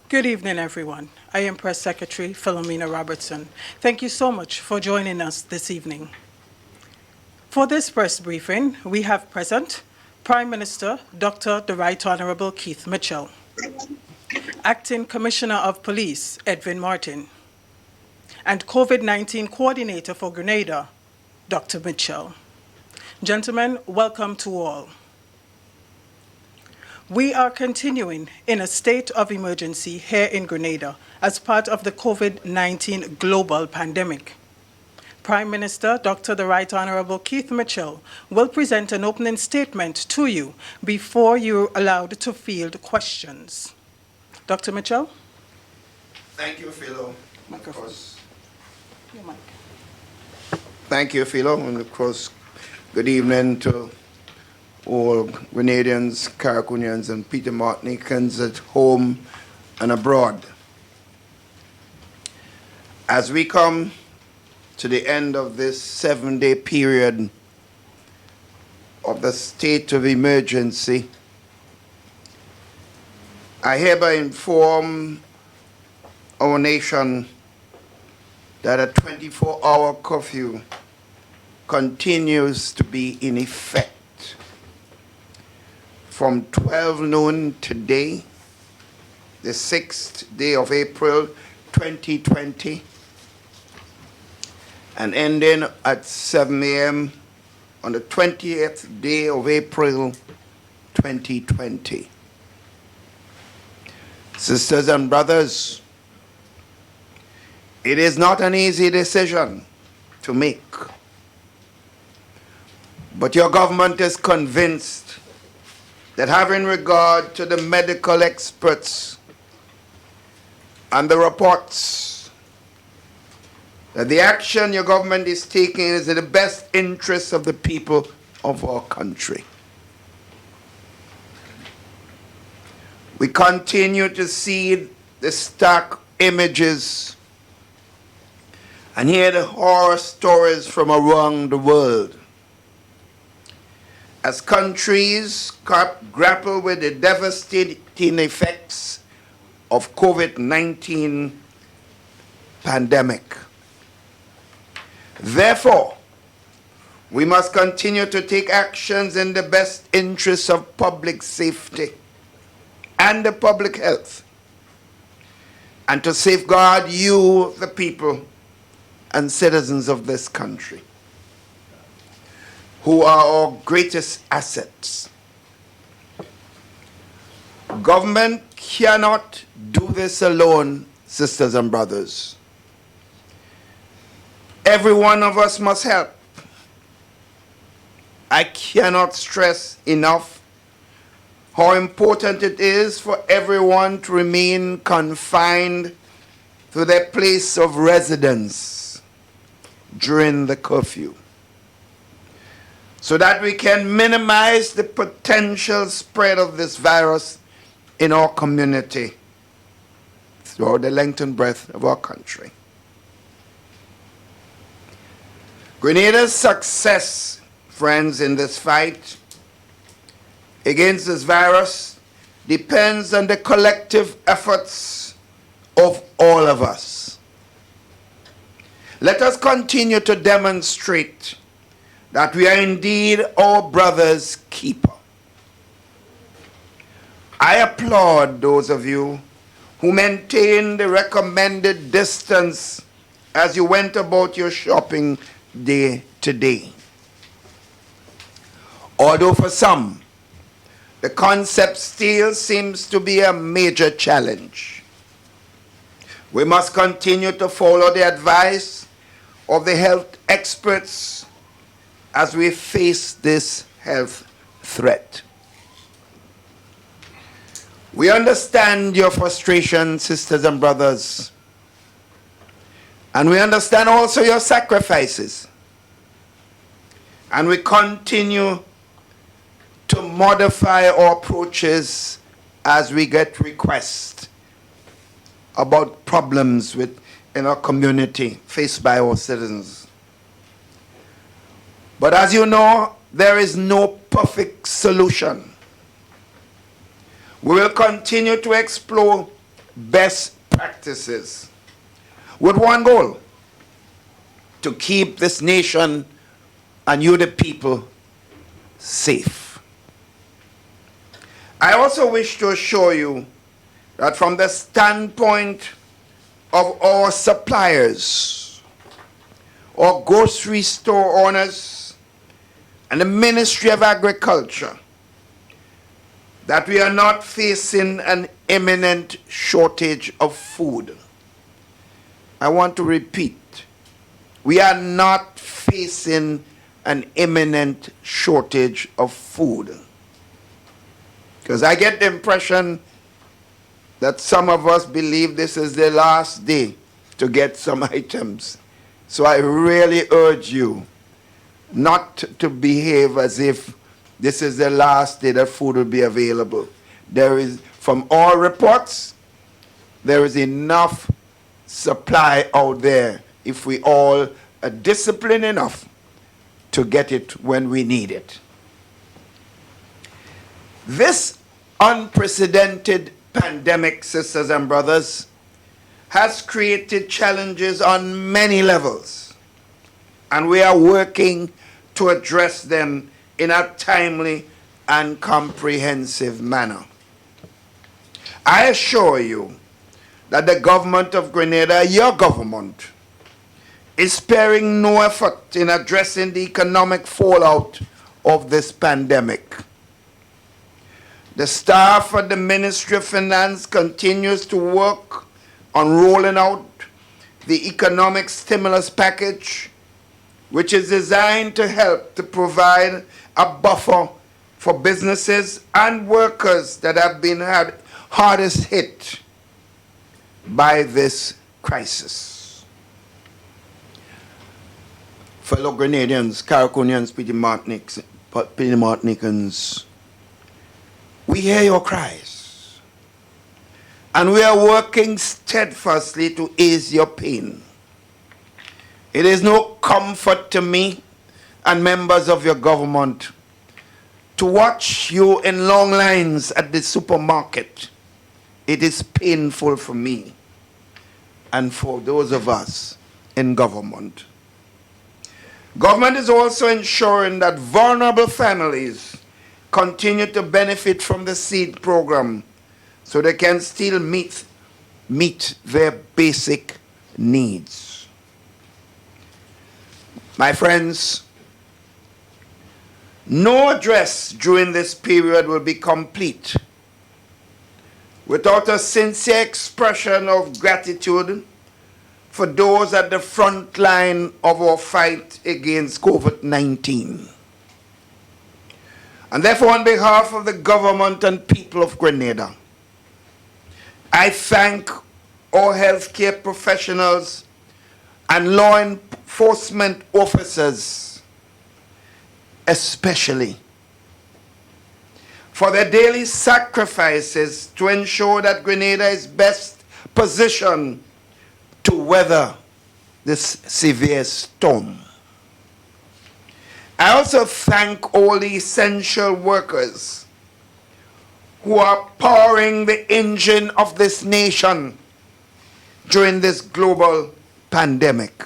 Good evening, everyone. I am Press Secretary Philomena Robertson. Thank you so much for joining us this evening. For this press briefing, we have present Prime Minister Dr. the Right Honorable Keith Mitchell, Acting Commissioner of Police Edwin Martin, and COVID-19 Coordinator for Grenada, Dr. Mitchell. Gentlemen, welcome to all. We are continuing in a state of emergency here in Grenada as part of the COVID-19 global pandemic. Prime Minister Dr. the Right Honorable Keith Mitchell will present an opening statement to you before you're allowed to field questions. Dr. Mitchell? Thank you, Philo. Microphone. Your mic. Thank you, Philo, and of course, good evening to all Grenadians, Carriacouians, and Peter Martinicans at home and abroad. As we come to the end of this 7-day period of the state of emergency, I hereby inform our nation that a 24-hour curfew continues to be in effect from 12 noon today, the 6th day of April 2020, and ending at 7 a.m. on the 20th day of April 2020. Sisters and brothers, it is not an easy decision to make, but your government is convinced that having regard to the medical experts and the reports, that the action your government is taking is in the best interest of the people of our country. We continue to see the stark images and hear the horror stories from around the world as countries grapple with the devastating effects of COVID-19 pandemic. Therefore, we must continue to take actions in the best interests of public safety and the public health, and to safeguard you, the people and citizens of this country, who are our greatest assets. Government cannot do this alone, sisters and brothers. Every one of us must help. I cannot stress enough how important it is for everyone to remain confined to their place of residence during the curfew, so that we can minimize the potential spread of this virus in our community throughout the length and breadth of our country. Grenada's success, friends, in this fight against this virus depends on the collective efforts of all of us. Let us continue to demonstrate that we are indeed our brother's keeper. I applaud those of you who maintained the recommended distance as you went about your shopping day today. Although for some, the concept still seems to be a major challenge. We must continue to follow the advice of the health experts as we face this health threat. We understand your frustration, sisters and brothers, and we understand also your sacrifices. And we continue to modify our approaches as we get requests about problems in our community faced by our citizens. But as you know, there is no perfect solution. We will continue to explore best practices with one goal: to keep this nation and you, the people, safe. I also wish to assure you that from the standpoint of our suppliers, our grocery store owners, and the Ministry of Agriculture, that we are not facing an imminent shortage of food. I want to repeat, we are not facing an imminent shortage of food. Because I get the impression that some of us believe this is the last day to get some items. So I really urge you not to behave as if this is the last day that food will be available. There is, from all reports, there is enough supply out there if we all are disciplined enough to get it when we need it. This unprecedented pandemic, sisters and brothers, has created challenges on many levels, and we are working to address them in a timely and comprehensive manner. I assure you that the government of Grenada, your government, is sparing no effort in addressing the economic fallout of this pandemic. The staff at the Ministry of Finance continues to work on rolling out the economic stimulus package, which is designed to help to provide a buffer for businesses and workers that have been hardest hit by this crisis. Fellow Grenadians, Carriacouians, Petty Martinicans, we hear your cries, and we are working steadfastly to ease your pain. It is no comfort to me and members of your government to watch you in long lines at the supermarket. It is painful for me and for those of us in government. Government is also ensuring that vulnerable families continue to benefit from the seed program so they can still meet their basic needs. My friends, no address during this period will be complete without a sincere expression of gratitude for those at the front line of our fight against COVID-19. And therefore, on behalf of the government and people of Grenada, I thank our healthcare professionals and law enforcement officers, especially, for their daily sacrifices to ensure that Grenada is best positioned to weather this severe storm. I also thank all the essential workers who are powering the engine of this nation during this global pandemic.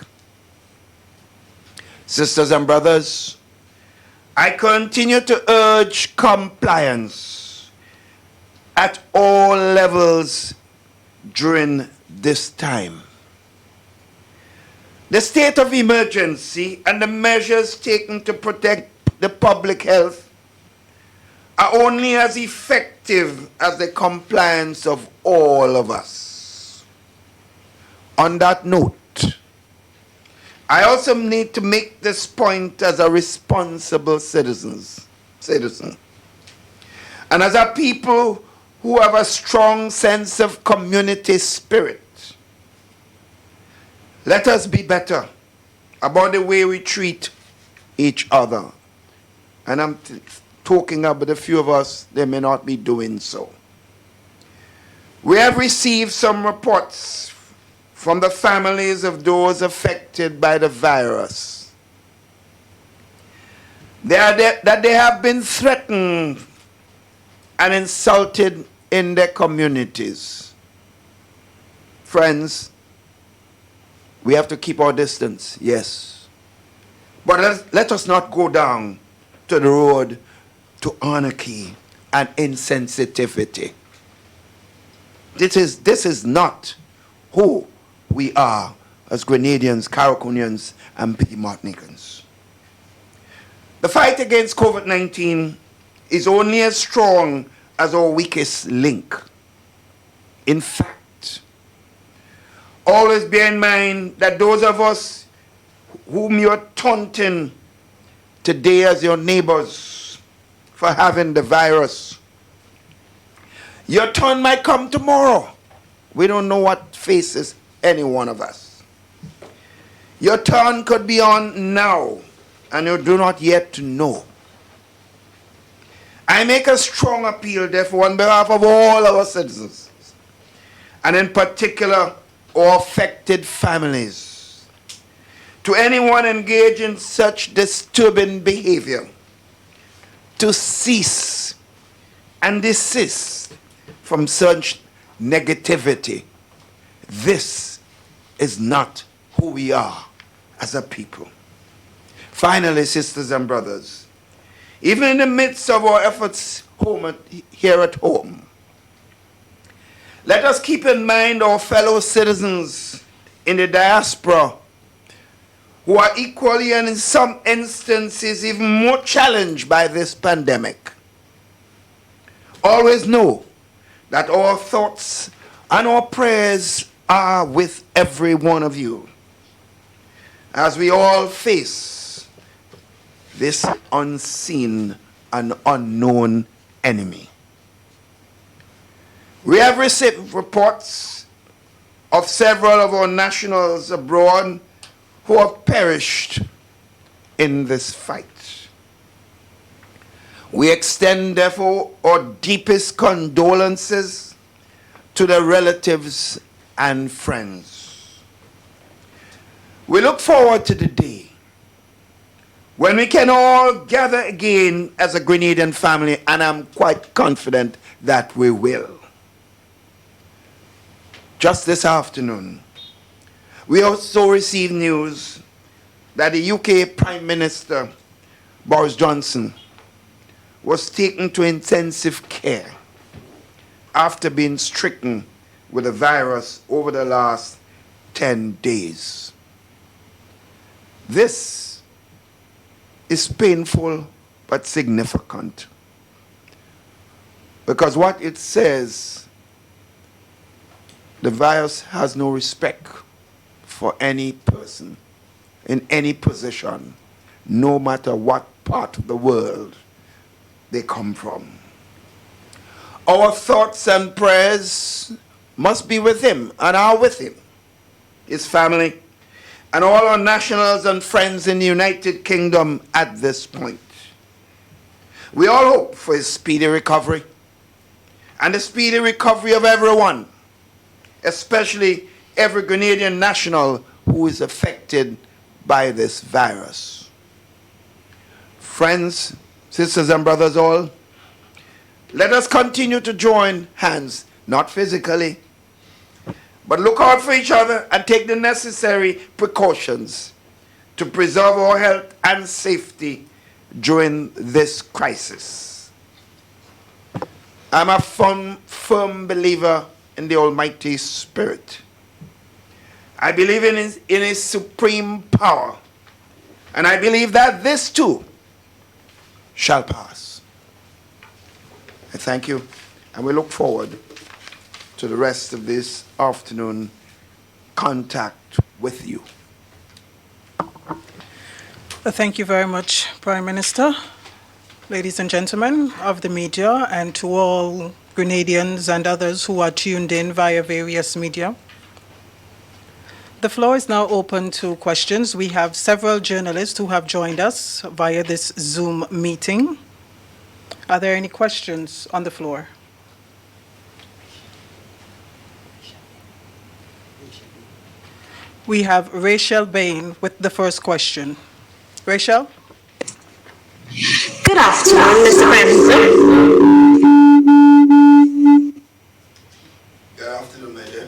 Sisters and brothers, I continue to urge compliance at all levels during this time. The state of emergency and the measures taken to protect the public health are only as effective as the compliance of all of us. On that note, I also need to make this point as a responsible citizen, and as a people who have a strong sense of community spirit. Let us be better about the way we treat each other. And I'm talking about a few of us that may not be doing so. We have received some reports from the families of those affected by the virus that they have been threatened and insulted in their communities. Friends, we have to keep our distance, yes. But let us not go down to the road to anarchy and insensitivity. This is not who we are as Grenadians, Carriacouians, and Petit Martinicans. The fight against COVID-19 is only as strong as our weakest link. In fact, always bear in mind that those of us whom you're taunting today as your neighbors for having the virus, your turn might come tomorrow. We don't know what faces any one of us. Your turn could be on now, and you do not yet know. I make a strong appeal, therefore, on behalf of all our citizens, and in particular, our affected families, to anyone engaged in such disturbing behavior, to cease and desist from such negativity. This is not who we are as a people. Finally, sisters and brothers, even in the midst of our efforts here at home, let us keep in mind our fellow citizens in the diaspora who are equally and in some instances even more challenged by this pandemic. Always know that our thoughts and our prayers are with every one of you as we all face this unseen and unknown enemy. We have received reports of several of our nationals abroad who have perished in this fight. We extend, therefore, our deepest condolences to their relatives and friends. We look forward to the day when we can all gather again as a Grenadian family, and I'm quite confident that we will. Just this afternoon, we also received news that the UK Prime Minister, Boris Johnson, was taken to intensive care after being stricken with the virus over the last 10 days. This is painful but significant, because what it says, the virus has no respect for any person in any position, no matter what part of the world they come from. Our thoughts and prayers must be with him and are with him, his family, and all our nationals and friends in the United Kingdom at this point. We all hope for his speedy recovery and the speedy recovery of everyone, especially every Grenadian national who is affected by this virus. Friends, sisters and brothers all, let us continue to join hands, not physically, but look out for each other and take the necessary precautions to preserve our health and safety during this crisis. I'm a firm believer in the Almighty Spirit. I believe in his supreme power, and I believe that this too shall pass. I thank you, and we look forward to the rest of this afternoon contact with you. Thank you very much, Prime Minister. Ladies and gentlemen of the media, and to all Grenadians and others who are tuned in via various media. The floor is now open to questions. We have several journalists who have joined us via this Zoom meeting. Are there any questions on the floor? We have Rachel Bain with the first question. Rachel? Good afternoon, Mr. Prime Minister. Good afternoon, my dear.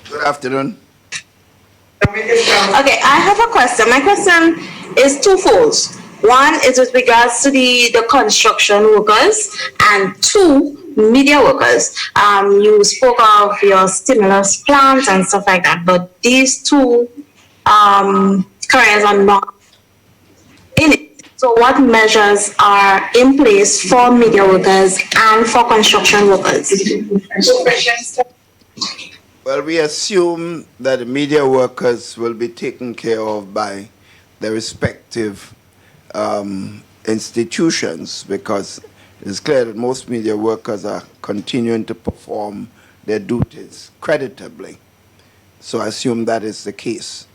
Good Afternoon. Okay, I have a question. My question is twofold. One is with regards to the construction workers, and two, media workers. You spoke of your stimulus plans and stuff like that, but these two careers are not in it. So what measures are in place for media workers and for construction workers? Well, we assume that the media workers will be taken care of by their respective institutions, because it's clear that most media workers are continuing to perform their duties creditably. So I assume that is the case.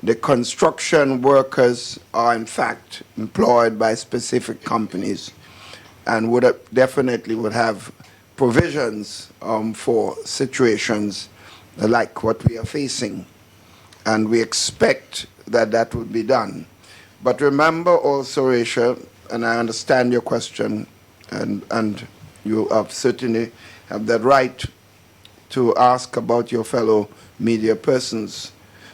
The construction workers are in fact employed by specific companies and definitely would have provisions for situations like what we are facing. And we expect that that would be done. But remember also, Rachel, and I understand your question, and you have certainly have that right to ask about your fellow media persons.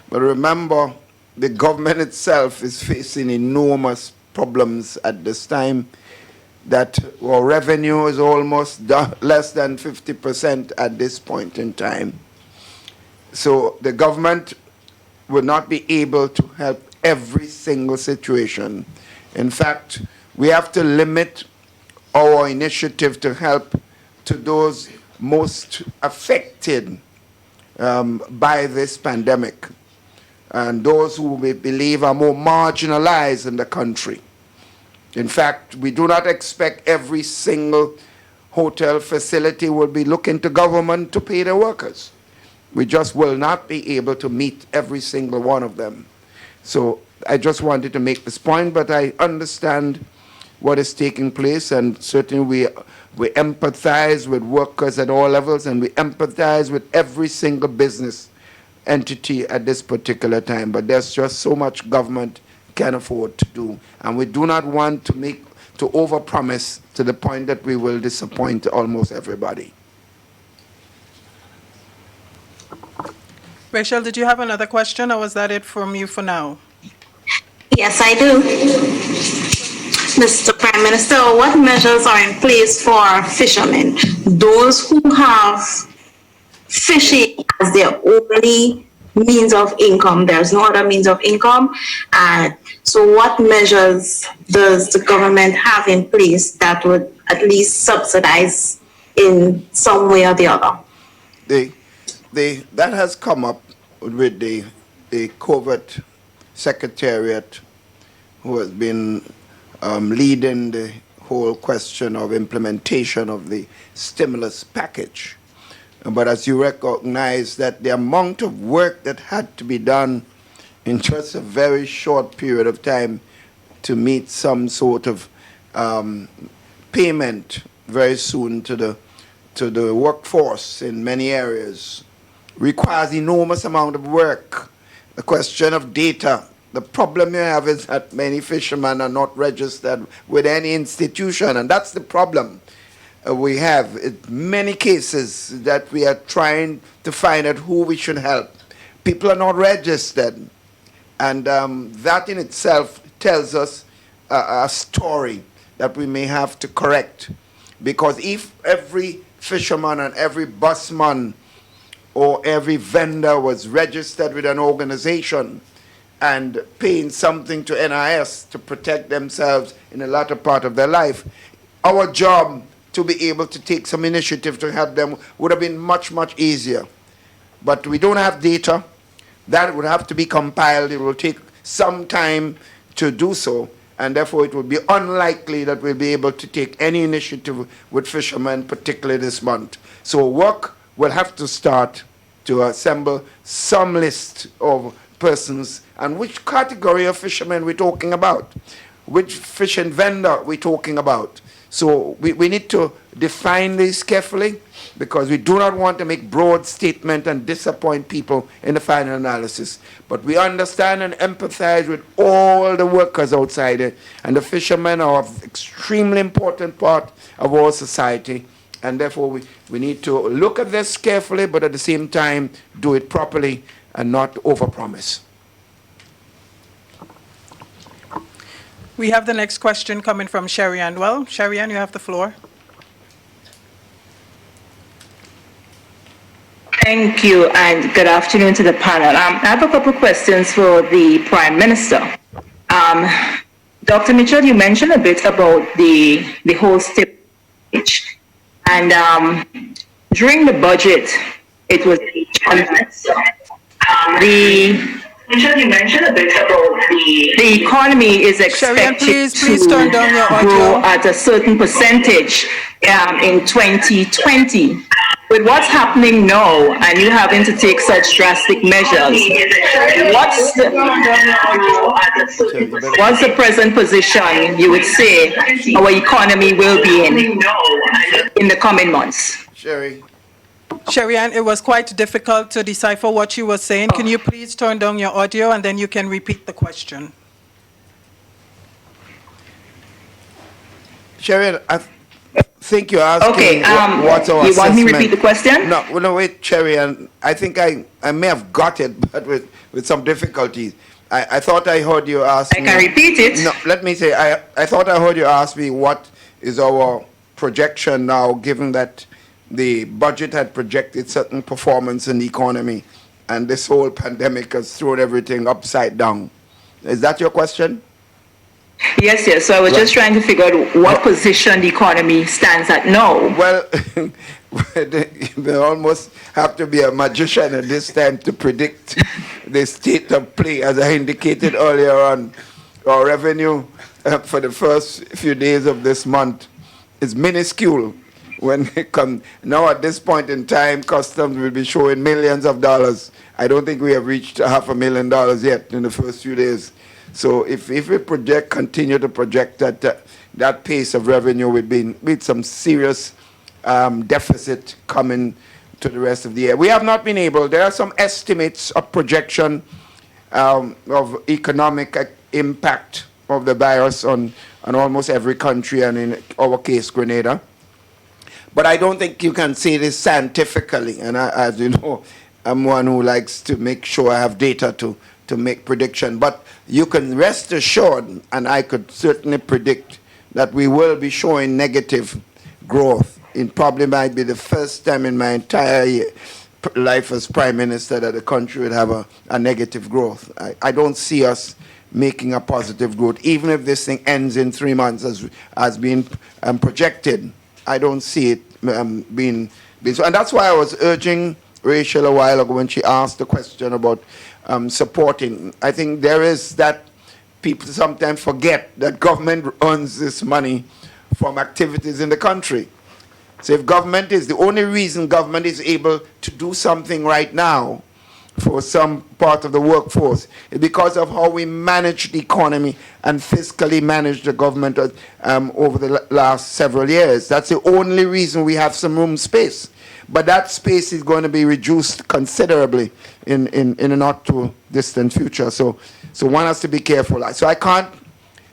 But remember, the government itself is facing enormous problems at this time, that our revenue is almost less than 50% at this point in time. So the government will not be able to help every single situation. In fact, we have to limit our initiative to help to those most affected by this pandemic, and those who we believe are more marginalized in the country. In fact, we do not expect every single hotel facility will be looking to government to pay their workers. We just will not be able to meet every single one of them. So I just wanted to make this point, but I understand what is taking place, and certainly we empathize with workers at all levels, and we empathize with every single business entity at this particular time. But there's just so much government can afford to do, and we do not want to overpromise to the point that we will disappoint almost everybody. Rachel, did you have another question, or was that it from you for now? Yes, I do. Mr. Prime Minister, what measures are in place for fishermen, those who have fishing as their only means of income? There's no other means of income. So what measures does the government have in place that would at least subsidize in some way or the other? That has come up with the COVID Secretariat, who has been leading the whole question of implementation of the stimulus package. But as you recognize, that the amount of work that had to be done in just a very short period of time to meet some sort of payment very soon to the workforce in many areas requires enormous amount of work. The question of data. The problem you have is that many fishermen are not registered with any institution, and that's the problem we have. In many cases that we are trying to find out who we should help. People are not registered, and that in itself tells us a story that we may have to correct. Because if every fisherman and every busman or every vendor was registered with an organization and paying something to NIS to protect themselves in the latter part of their life, our job to be able to take some initiative to help them would have been much, much easier. But we don't have data. That would have to be compiled. It will take some time to do so, and therefore it would be unlikely that we'll be able to take any initiative with fishermen, particularly this month. So work will have to start to assemble some list of persons, and which category of fishermen we're talking about, which fishing vendor we're talking about. So we need to define this carefully, because we do not want to make broad statement and disappoint people in the final analysis. But we understand and empathize with all the workers outside it, and the fishermen are an extremely important part of our society, And therefore, we need to look at this carefully, but at the same time, do it properly and not overpromise. We have the next question coming from Sherry Anwell. Sherry Ann, you have the floor. Thank you, and good afternoon to the panel. I have a couple of questions for the Prime Minister. Dr. Mitchell, you mentioned a bit about the whole stage, and during the budget, it was you mentioned a bit about the economy is expected please turn down your audio. grow at a certain percentage in 2020. With what's happening now, and you having to take such drastic measures, what's the present position you would say our economy will be in the coming months? Sherry Ann, it was quite difficult to decipher what you were saying. Can you please turn down your audio and then you can repeat the question? Sherry, I think you're asking okay, what's our you assessment. Want me to repeat the question? No, wait, Cherry, and I think I may have got it, but with some difficulties. I thought I heard you ask me. I can repeat it. No, let me say, I thought I heard you ask me what is our projection now, given that the budget had projected certain performance in the economy, and this whole pandemic has thrown everything upside down. Is that your question? Yes. So I was just trying to figure out what position the economy stands at now. Well, they almost have to be a magician at this time to predict the state of play. As I indicated earlier on, our revenue for the first few days of this month is minuscule. When it comes now, at this point in time, customs will be showing millions of dollars. I don't think we have reached $500,000 yet in the first few days. So if we continue to project that pace of revenue with some serious deficit coming to the rest of the year. We have not been able. There are some estimates of projection of economic impact of the virus on almost every country, and in our case, Grenada. But I don't think you can say this scientifically. And as you know, I'm one who likes to make sure I have data to make prediction. But you can rest assured, and I could certainly predict, that we will be showing negative growth. It probably might be the first time in my entire life as Prime Minister that the country would have a negative growth. I don't see us making a positive growth, even if this thing ends in 3 months as being projected. I don't see it being so. And that's why I was urging Rachel a while ago when she asked the question about supporting. I think there is that people sometimes forget that government earns this money from activities in the country. So if government is the only reason government is able to do something right now for some part of the workforce, is because of how we manage the economy and fiscally manage the government over the last several years. That's the only reason we have some room space. But that space is going to be reduced considerably in a not too distant future. So one has to be careful. So I can't,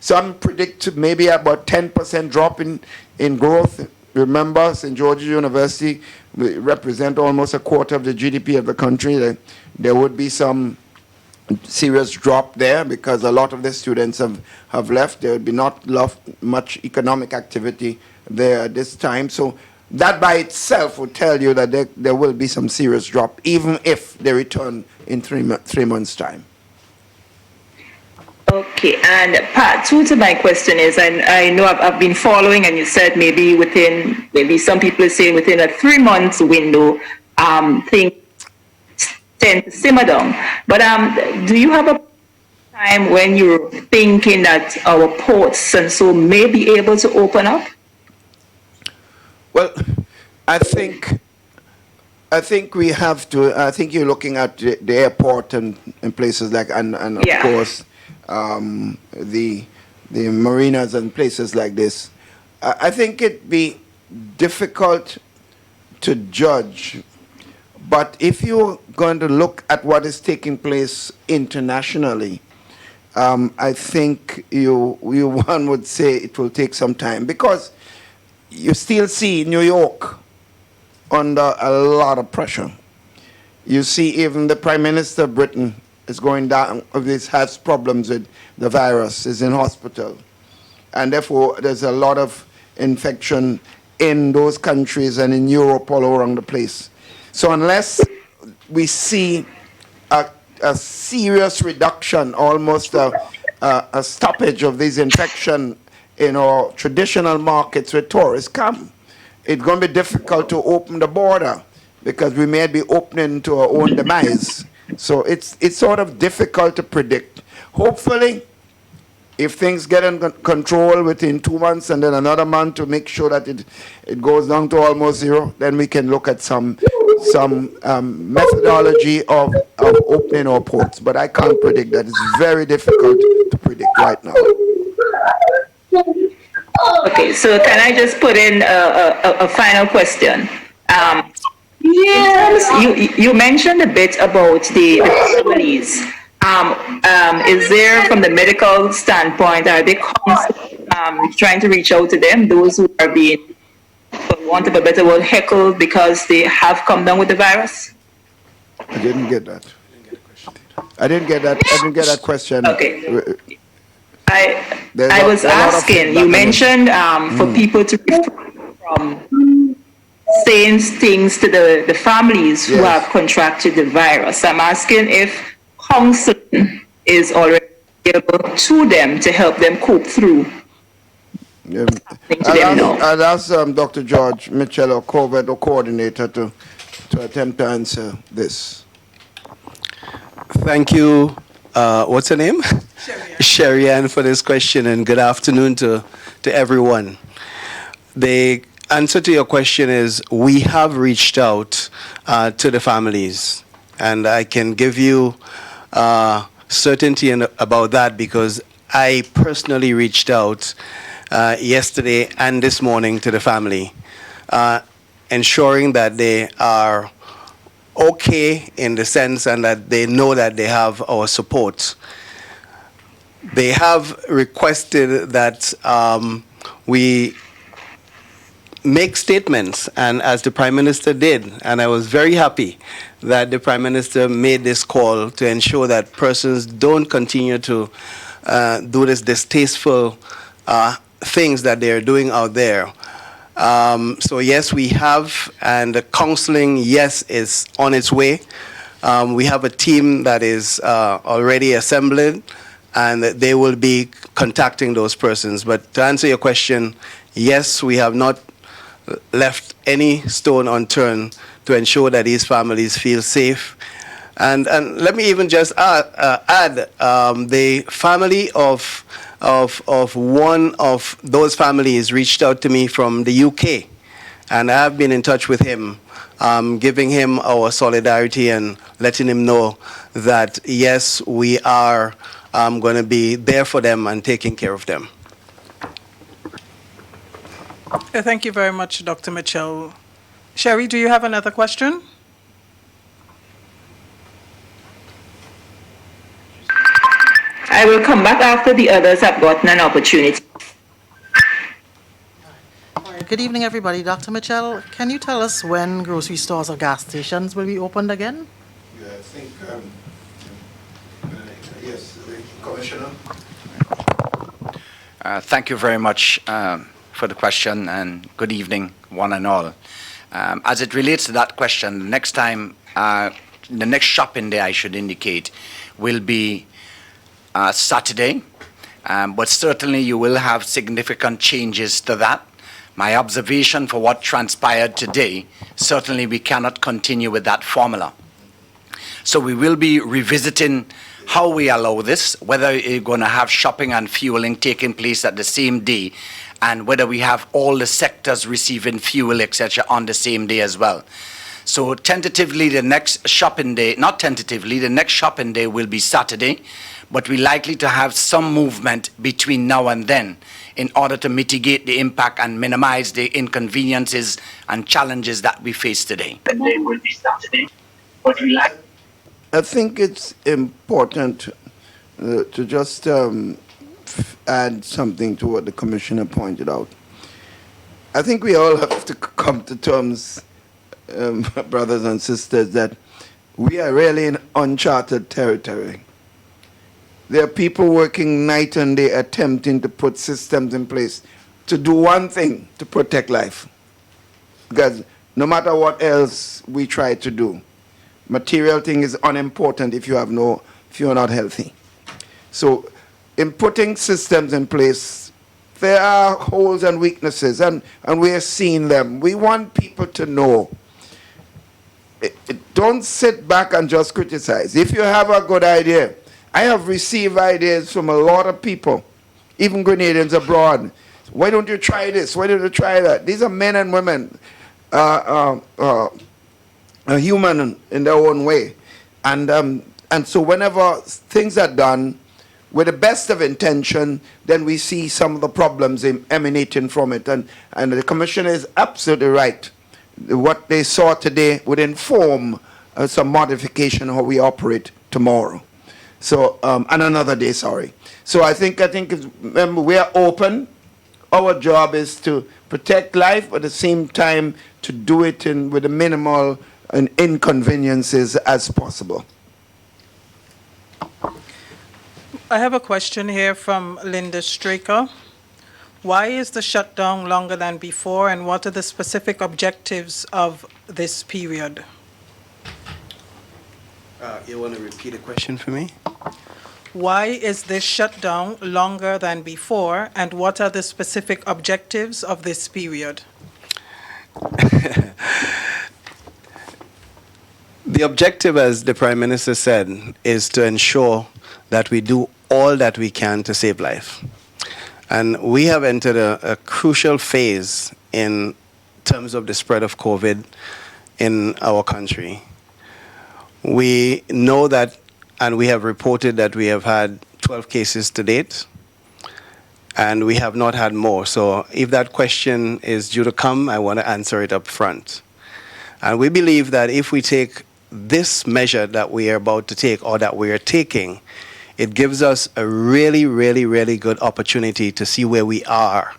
some predict maybe about 10% drop in growth. Remember, St. George's University represent almost a quarter of the GDP of the country. There would be some serious drop there because a lot of the students have left. There would be not much economic activity there at this time. So that by itself would tell you that there will be some serious drop, even if they return in 3 months' time. Okay, and part two to my question is, and I know I've been following, and you said maybe some people are saying within a 3 months window, things tend to simmer down. But do you have a time when you're thinking that our ports and so may be able to open up? Well, I think we have to. I think you're looking at the airport and places like, and of course, the marinas and places like this. I think it'd be difficult to judge, but if you're going to look at what is taking place internationally, I think one would say it will take some time, because you still see New York under a lot of pressure. You see even the Prime Minister of Britain is going down, has problems with the virus, is in hospital. And therefore, there's a lot of infection in those countries and in Europe all around the place. So unless we see a serious reduction, almost a stoppage of this infection in our traditional markets where tourists come, it's going to be difficult to open the border because we may be opening to our own demise. So it's sort of difficult to predict. Hopefully, if things get under control within 2 months and then another month to make sure that it goes down to almost zero, then we can look at some methodology of opening our ports. But I can't predict that. It's very difficult to predict right now. Okay, so can I just put in a final question? You mentioned a bit about the families. Is there, from the medical standpoint, are they trying to reach out to them, those who are being, for want of a better word, heckled because they have come down with the virus? I didn't get that. I didn't get that question. Okay. I was asking, you mentioned for people to refrain from saying things to the families who have contracted the virus. I'm asking if counseling is already available to them to help them cope through. I'll ask Dr. George Mitchell, our COVID coordinator, to attempt to answer this. Thank you. What's her name? Sherry Ann, for this question, and good afternoon to everyone. The answer to your question is we have reached out to the families, and I can give you certainty about that because I personally reached out yesterday and this morning to the family, ensuring that they are okay in the sense and that they know that they have our support. They have requested that we make statements, and as the Prime Minister did, and I was very happy that the Prime Minister made this call to ensure that persons don't continue to do this distasteful things that they're doing out there. So yes, we have, and the counseling, yes, is on its way. We have a team that is already assembled, and they will be contacting those persons. But to answer your question, yes, we have not left any stone unturned to ensure that these families feel safe. And let me even just add the family of one of those families reached out to me from the UK, and I have been in touch with him, giving him our solidarity and letting him know that yes, we are going to be there for them and taking care of them. Thank you very much, Dr. Mitchell. Sherry, do you have another question? I will come back after the others have gotten an opportunity. Good evening, everybody. Dr. Mitchell, can you tell us when grocery stores or gas stations will be opened again? Yeah, I think, yes, Commissioner. Thank you very much for the question, and good evening, one and all. As it relates to that question, the next time, the next shopping day, I should indicate, will be Saturday, but certainly you will have significant changes to that. My observation for what transpired today, certainly we cannot continue with that formula. So we will be revisiting how we allow this, whether you're going to have shopping and fueling taking place at the same day, and whether we have all the sectors receiving fuel, etc., on the same day as well. So tentatively, the next shopping day, not tentatively, the next shopping day will be Saturday, but we're likely to have some movement between now and then in order to mitigate the impact and minimize the inconveniences and challenges that we face today. The day will be Saturday, but we like. I think it's important to just add something to what the Commissioner pointed out. I think we all have to come to terms, brothers and sisters, that we are really in uncharted territory. There are people working night and day attempting to put systems in place to do one thing, to protect life. Because no matter what else we try to do, material thing is unimportant if you're not healthy. So in putting systems in place, there are holes and weaknesses, and we are seeing them. We want people to know. Don't sit back and just criticize. If you have a good idea, I have received ideas from a lot of people, even Grenadians abroad. Why don't you try this? Why don't you try that? These are men and women, human in their own way. And so whenever things are done with the best of intention, then we see some of the problems emanating from it. And the Commissioner is absolutely right. What they saw today would inform some modification of how we operate tomorrow. So, and another day, sorry. So I think remember, we are open. Our job is to protect life, but at the same time to do it with the minimal inconveniences as possible. I have a question here from Linda Straker. Why is the shutdown longer than before, and what are the specific objectives of this period? You want to repeat the question for me? Why is this shutdown longer than before, and what are the specific objectives of this period? The objective, as the Prime Minister said, is to ensure that we do all that we can to save life. And we have entered a crucial phase in terms of the spread of COVID in our country. We know that, and we have reported that we have had 12 cases to date, and we have not had more. So if that question is due to come, I want to answer it up front. And we believe that if we take this measure that we are about to take, or that we are taking, it gives us a really, really, really good opportunity to see where we are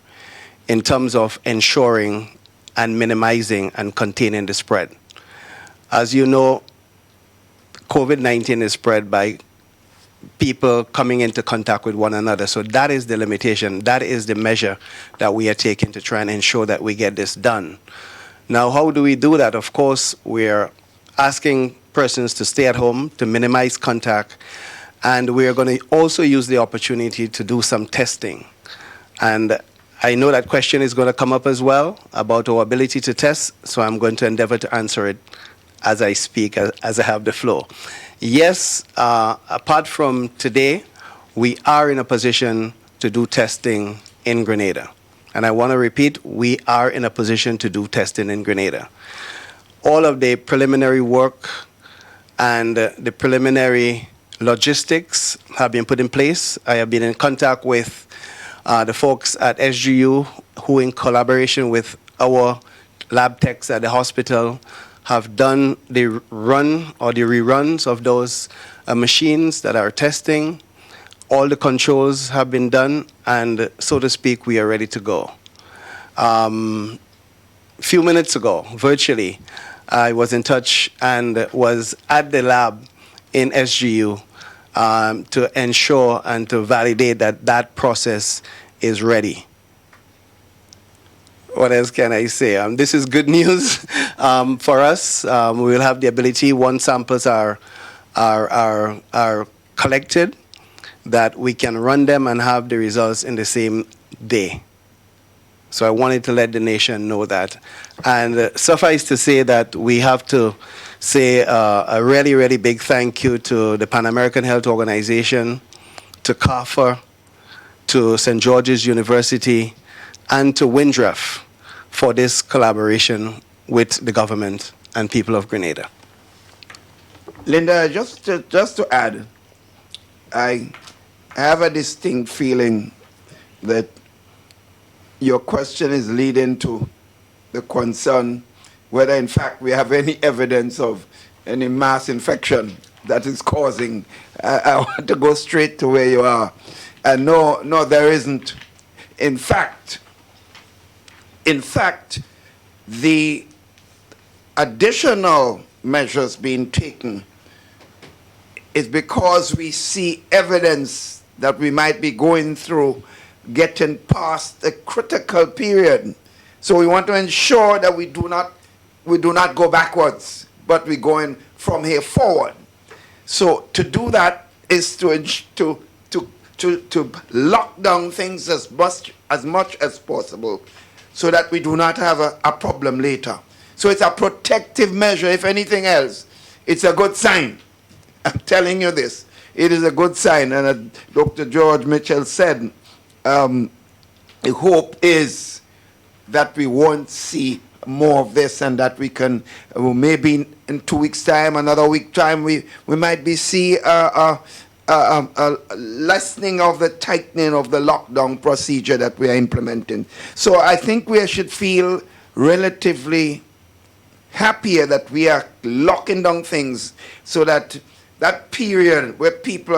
in terms of ensuring and minimizing and containing the spread. As you know, COVID-19 is spread by people coming into contact with one another. So that is the limitation. That is the measure that we are taking to try and ensure that we get this done. Now, how do we do that? Of course, we're asking persons to stay at home, to minimize contact, and we're going to also use the opportunity to do some testing. And I know that question is going to come up as well about our ability to test, so I'm going to endeavor to answer it as I speak, as I have the floor. Yes, apart from today, we are in a position to do testing in Grenada. And I want to repeat, we are in a position to do testing in Grenada. All of the preliminary work and the preliminary logistics have been put in place. I have been in contact with the folks at SGU, who in collaboration with our lab techs at the hospital have done the run or the reruns of those machines that are testing. All the controls have been done, and so to speak, we are ready to go. A few minutes ago, virtually, I was in touch and was at the lab in SGU to ensure and to validate that that process is ready. What else can I say? This is good news for us. We will have the ability, once samples are collected, that we can run them and have the results in the same day. So I wanted to let the nation know that. And suffice to say that we have to say a really, really big thank you to the Pan American Health Organization, to CARFA, to St. George's University, and to WINDREF for this collaboration with the government and people of Grenada. Linda, just to add, I have a distinct feeling that your question is leading to the concern whether in fact we have any evidence of any mass infection that is causing. I want to go straight to where you are. And no, there isn't. In fact, in fact, the additional measures being taken is because we see evidence that we might be going through getting past a critical period. So we want to ensure that we do not go backwards, but we're going from here forward. So to do that is to lock down things as much as possible so that we do not have a problem later. So it's a protective measure, if anything else. It's a good sign. I'm telling you this. It is a good sign. And as Dr. George Mitchell said, the hope is that we won't see more of this and that we can, maybe in 2 weeks' time, another week time, we might be see a lessening of the tightening of the lockdown procedure that we are implementing. So I think we should feel relatively happier that we are locking down things so that that period where people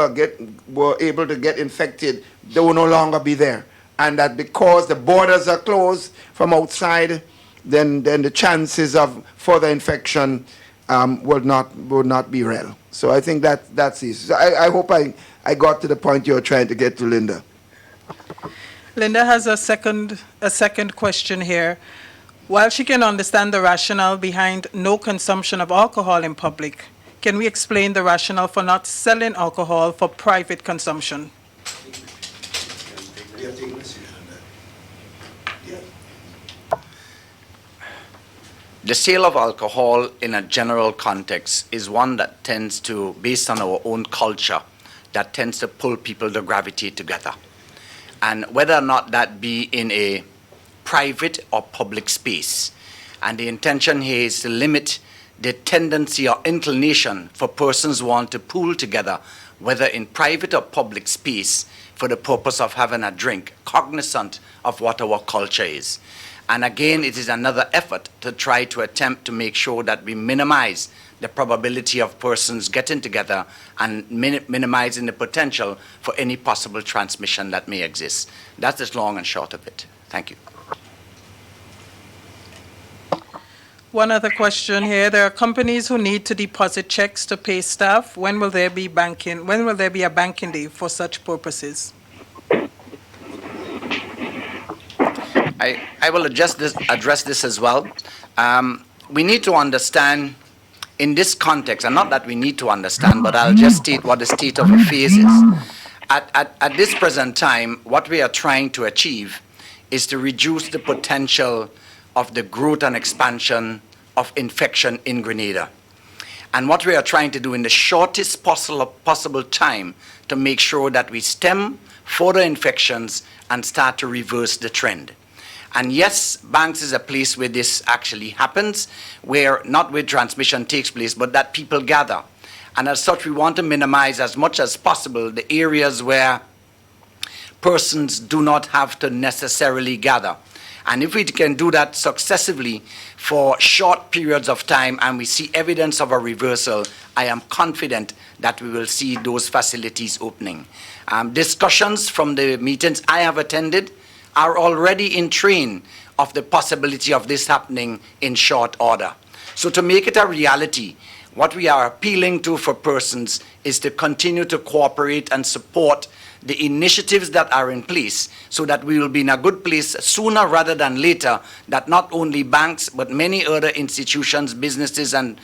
were able to get infected, they will no longer be there. And that because the borders are closed from outside, then the chances of further infection will not be real. So I think that's it. So I hope I got to the point you're trying to get to, Linda. Linda has a second question here. While she can understand the rationale behind no consumption of alcohol in public, can we explain the rationale for not selling alcohol for private consumption? The sale of alcohol in a general context is one that tends to, based on our own culture, that tends to pull people to gravitate together. And whether or not that be in a private or public space. And the intention here is to limit the tendency or inclination for persons who want to pool together, whether in private or public space, for the purpose of having a drink, cognizant of what our culture is. And again, it is another effort to try to attempt to make sure that we minimize the probability of persons getting together and minimizing the potential for any possible transmission that may exist. That's the long and short of it. Thank you. One other question here. There are companies who need to deposit checks to pay staff. When will there be banking? When will there be a banking day for such purposes? I will address this as well. We need to understand in this context, and not that we need to understand, but I'll just state what the state of affairs is. At this present time, what we are trying to achieve is to reduce the potential of the growth and expansion of infection in Grenada. And what we are trying to do in the shortest possible time to make sure that we stem further infections and start to reverse the trend. And yes, banks is a place where this actually happens, where not where transmission takes place, but that people gather. And as such, we want to minimize as much as possible the areas where persons do not have to necessarily gather. And if we can do that successively for short periods of time and we see evidence of a reversal, I am confident that we will see those facilities opening. Discussions from the meetings I have attended are already in train of the possibility of this happening in short order. So to make it a reality, what we are appealing to for persons is to continue to cooperate and support the initiatives that are in place so that we will be in a good place sooner rather than later, that not only banks but many other institutions, businesses and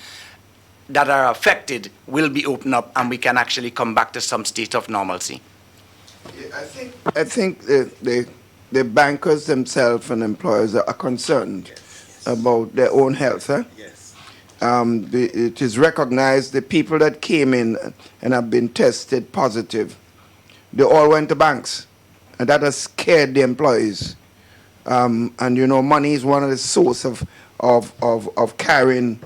that are affected will be opened up and we can actually come back to some state of normalcy. Yeah, I think the bankers themselves and employers are concerned about their own health. Yes. It is recognized the people that came in and have been tested positive, they all went to banks, and that has scared the employees. And you know, money is one of the source of carrying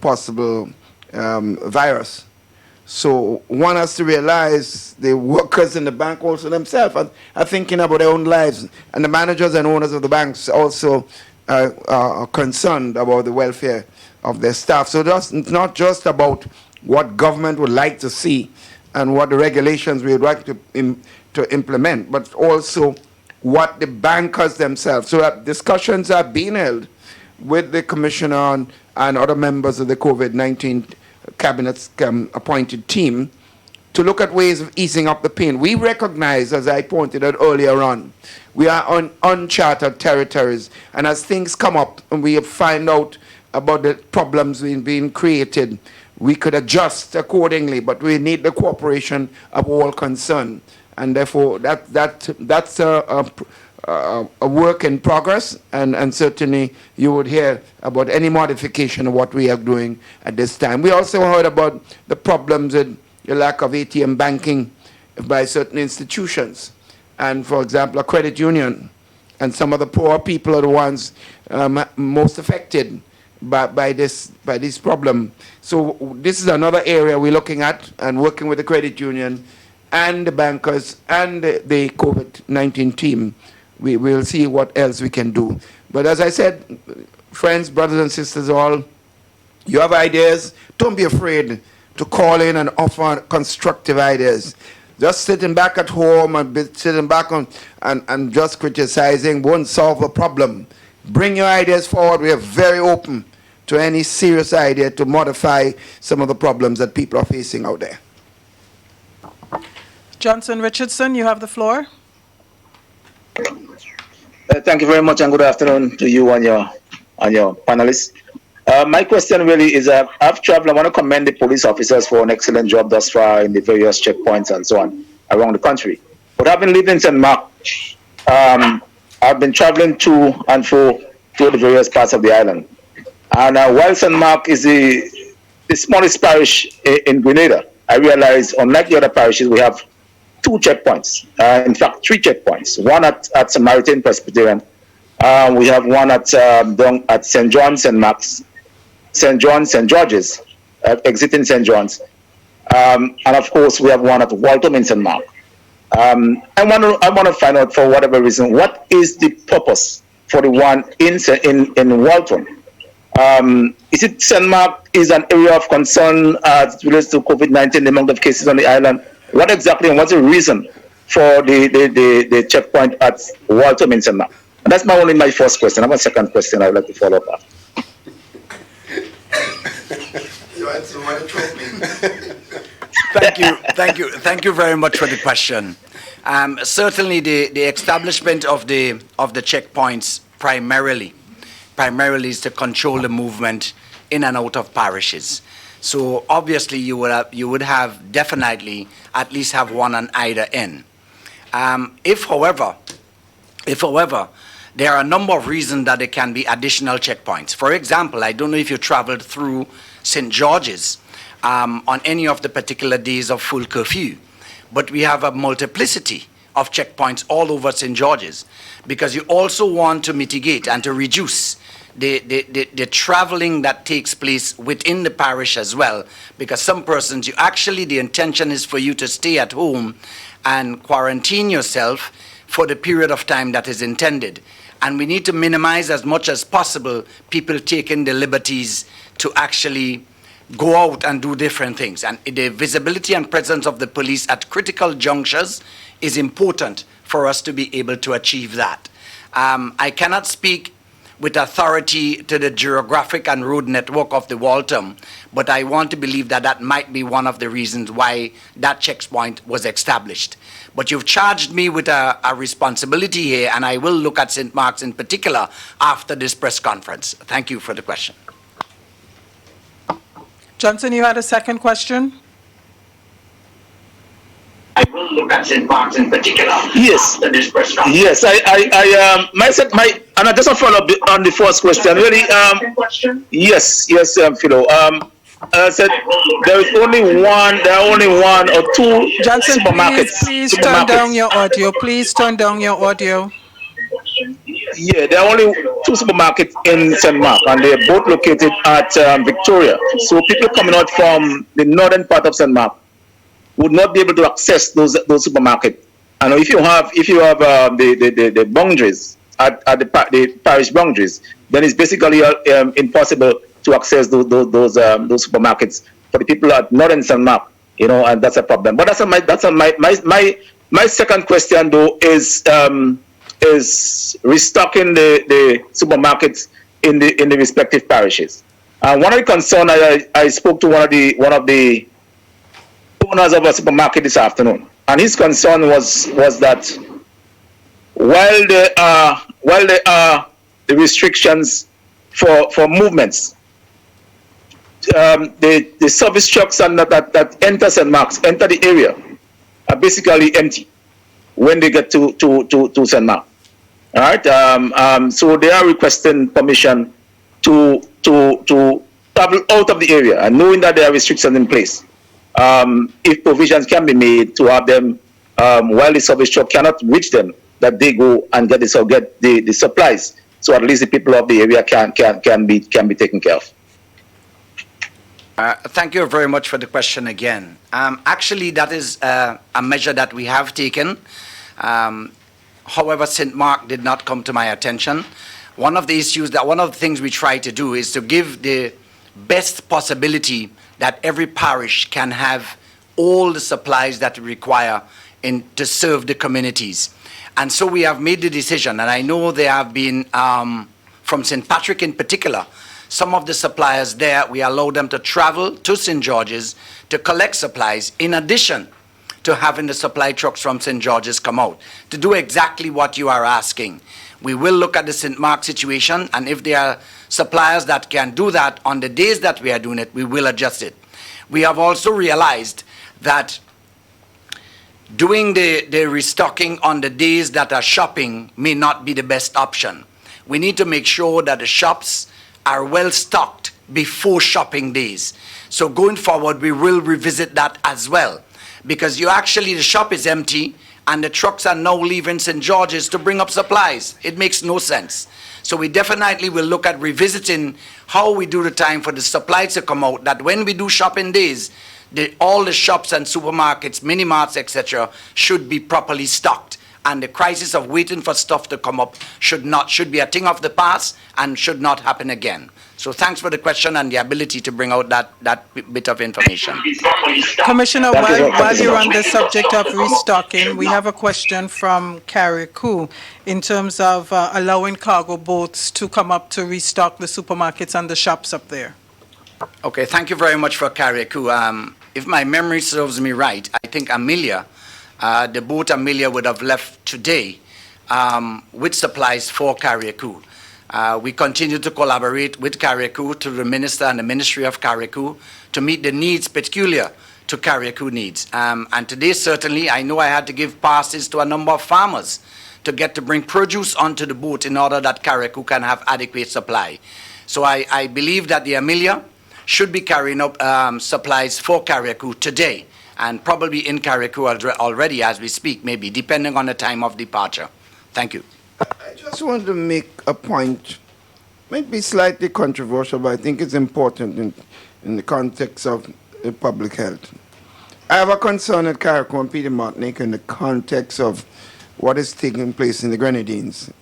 possible virus. So one has to realize the workers in the bank also themselves are thinking about their own lives, and the managers and owners of the banks also are concerned about the welfare of their staff. So it's not just about what government would like to see and what the regulations we would like to implement, but also what the bankers themselves. So discussions are being held with the commissioner and other members of the COVID-19 cabinet's appointed team to look at ways of easing up the pain. We recognize, as I pointed out earlier on, we are on uncharted territories, and as things come up and we find out about the problems being created, we could adjust accordingly, but we need the cooperation of all concerned. And therefore, that's a work in progress, and certainly you would hear about any modification of what we are doing at this time. We also heard about the problems with the lack of ATM banking by certain institutions. And for example, a credit union and some of the poor people are the ones most affected by this problem. So this is another area we're looking at and working with the credit union and the bankers and the COVID-19 team. We will see what else we can do. But as I said, friends, brothers and sisters all, you have ideas, don't be afraid to call in and offer constructive ideas. Just sitting back at home and sitting back and just criticizing won't solve a problem. Bring your ideas forward. We are very open to any serious idea to modify some of the problems that people are facing out there. Johnson Richardson, you have the floor. Thank you very much, and good afternoon to you and your panelists. My question really is, I've traveled. I want to commend the police officers for an excellent job thus far in the various checkpoints and so on around the country. But having lived in St. Mark, I've been traveling to and fro to the various parts of the island. And while St. Mark is the smallest parish in Grenada, I realize, unlike the other parishes, we have 2 checkpoints. In fact, 3 checkpoints. One at Samaritan Presbyterian. We have one at St. John, St. Mark's, St. John, St. George's, exiting St. John's. And of course, we have one at Waltham in St. Mark. I want to find out, for whatever reason, what is the purpose for the one in Waltham? Is it St. Mark is an area of concern as it relates to COVID-19, the amount of cases on the island? What exactly, and what's the reason for the checkpoint at Waltham in St. Mark? And that's only my first question. I have a second question I would like to follow up on. Thank you very much for the question. Certainly, the establishment of the checkpoints primarily is to control the movement in and out of parishes. So obviously, you would have definitely at least have one on either end. If, however, there are a number of reasons that there can be additional checkpoints. For example, I don't know if you traveled through St. George's on any of the particular days of full curfew, but we have a multiplicity of checkpoints all over St. George's because you also want to mitigate and to reduce the traveling that takes place within the parish as well, because some persons, the intention is for you to stay at home and quarantine yourself for the period of time that is intended. And we need to minimize as much as possible people taking the liberties to actually go out and do different things. And the visibility and presence of the police at critical junctures is important for us to be able to achieve that. I cannot speak with authority to the geographic and road network of the Waltham, but I want to believe that that might be one of the reasons why that checkpoint was established. But you've charged me with a responsibility here, and I will look at St. Mark's in particular after this press conference. Thank you for the question. Johnson, you had a second question? I will look at St. Mark's in particular. Yes. After this press conference. Yes, and I just want to follow up on the first question. Really, yes, Philo. I said there are only one or 2 Johnson, supermarkets. Please turn down your audio. Please turn down your audio. Yeah, there are only 2 supermarkets in St. Mark, and they're both located at Victoria. So people coming out from the northern part of St. Mark would not be able to access those supermarkets. And if you have the boundaries at the parish boundaries, then it's basically impossible to access those supermarkets for the people at northern St. Mark. And that's a problem. But my second question though is restocking the supermarkets in the respective parishes. One of the concerns I spoke to one of the owners of a supermarket this afternoon, and his concern was that while there are the restrictions for movements, the service trucks and that enter St. Mark's, enter the area, are basically empty when they get to St. Mark. All right. So they are requesting permission to travel out of the area, and knowing that there are restrictions in place. If provisions can be made to have them, while the service truck cannot reach them, that they go and get the supplies, so at least the people of the area can be taken care of. Thank you very much for the question again. Actually, that is a measure that we have taken. However, St. Mark did not come to my attention. One of the things we try to do is to give the best possibility that every parish can have all the supplies that we require to serve the communities. And so we have made the decision, and I know there have been, from St. Patrick in particular, some of the suppliers there, we allow them to travel to St. George's to collect supplies, in addition to having the supply trucks from St. George's come out, to do exactly what you are asking. We will look at the St. Mark situation, and if there are suppliers that can do that on the days that we are doing it, we will adjust it. We have also realized that doing the restocking on the days that are shopping may not be the best option. We need to make sure that the shops are well stocked before shopping days. So going forward, we will revisit that as well, because the shop is empty and the trucks are now leaving St. George's to bring up supplies. It makes no sense. So we definitely will look at revisiting how we do the time for the supplies to come out, that when we do shopping days, all the shops and supermarkets, mini-marts, etc., should be properly stocked. And the crisis of waiting for stuff to come up should be a thing of the past and should not happen again. So thanks for the question and the ability to bring out that bit of information. Commissioner, while you're on the subject of restocking, we have a question from Carriacou in terms of allowing cargo boats to come up to restock the supermarkets and the shops up there. Okay, thank you very much for Carriacou. If my memory serves me right, I think Amelia, the boat Amelia would have left today with supplies for Carriacou. We continue to collaborate with Carriacou, to the Minister and the Ministry of Carriacou, to meet the needs peculiar to Carriacou needs. And today, certainly, I know I had to give passes to a number of farmers to bring produce onto the boat in order that Carriacou can have adequate supply. So I believe that the Amelia should be carrying up supplies for Carriacou today, and probably in Carriacou already as we speak, maybe, depending on the time of departure. Thank you. I just want to make a point, might be slightly controversial, but I think it's important in the context of public health. I have a concern at Carriacou and Peter Martinique in the context of what is taking place in the Grenadines.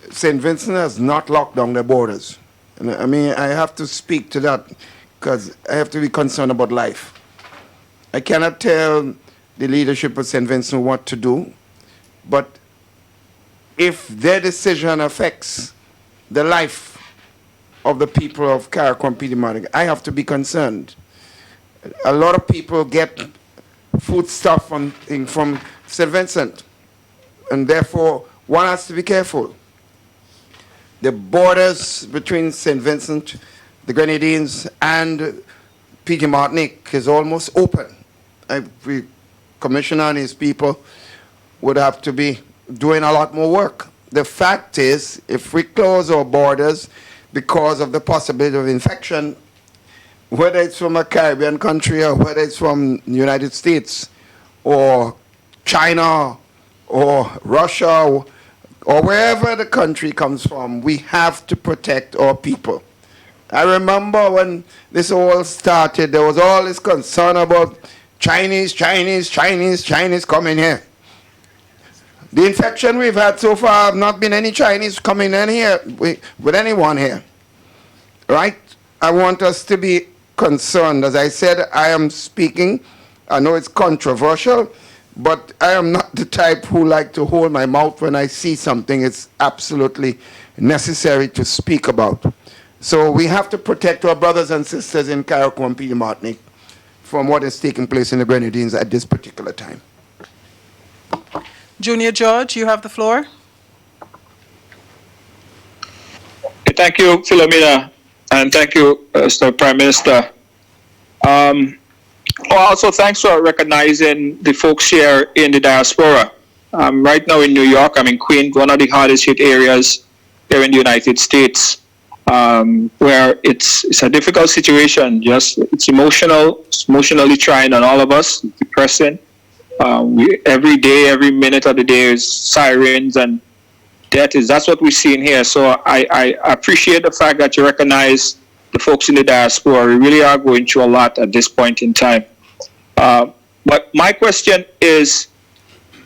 St. Vincent has not locked down their borders. And I mean, I have to speak to that because I have to be concerned about life. I cannot tell the leadership of St. Vincent what to do, but if their decision affects the life of the people of Carriacou and Peter Martinique, I have to be concerned. A lot of people get food stuff from St. Vincent, and therefore one has to be careful. The borders between St. Vincent, the Grenadines, and Peter Martinique is almost open. The Commissioner and his people would have to be doing a lot more work. The fact is, if we close our borders because of the possibility of infection, whether it's from a Caribbean country or whether it's from the United States or China or Russia or wherever the country comes from, we have to protect our people. I remember when this all started, there was all this concern about Chinese coming here. The infection we've had so far have not been any Chinese coming in here with anyone here. Right? I want us to be concerned. As I said, I am speaking. I know it's controversial, But I am not the type who like to hold my mouth when I see something it's absolutely necessary to speak about. So we have to protect our brothers and sisters in Carriacou and Peter Martinique from what is taking place in the Grenadines at this particular time. Junior George, you have the floor. Thank you, Philomena, and thank you, Mr. Prime Minister. Also, thanks for recognizing the folks here in the diaspora. Right now in New York, I'm in Queens, one of the hardest hit areas here in the United States, where it's a difficult situation. It's emotionally trying on all of us, it's depressing. Every day, every minute of the day is sirens and that's what we're seeing here. So I appreciate the fact that you recognize the folks in the diaspora. We really are going through a lot at this point in time. But my question is,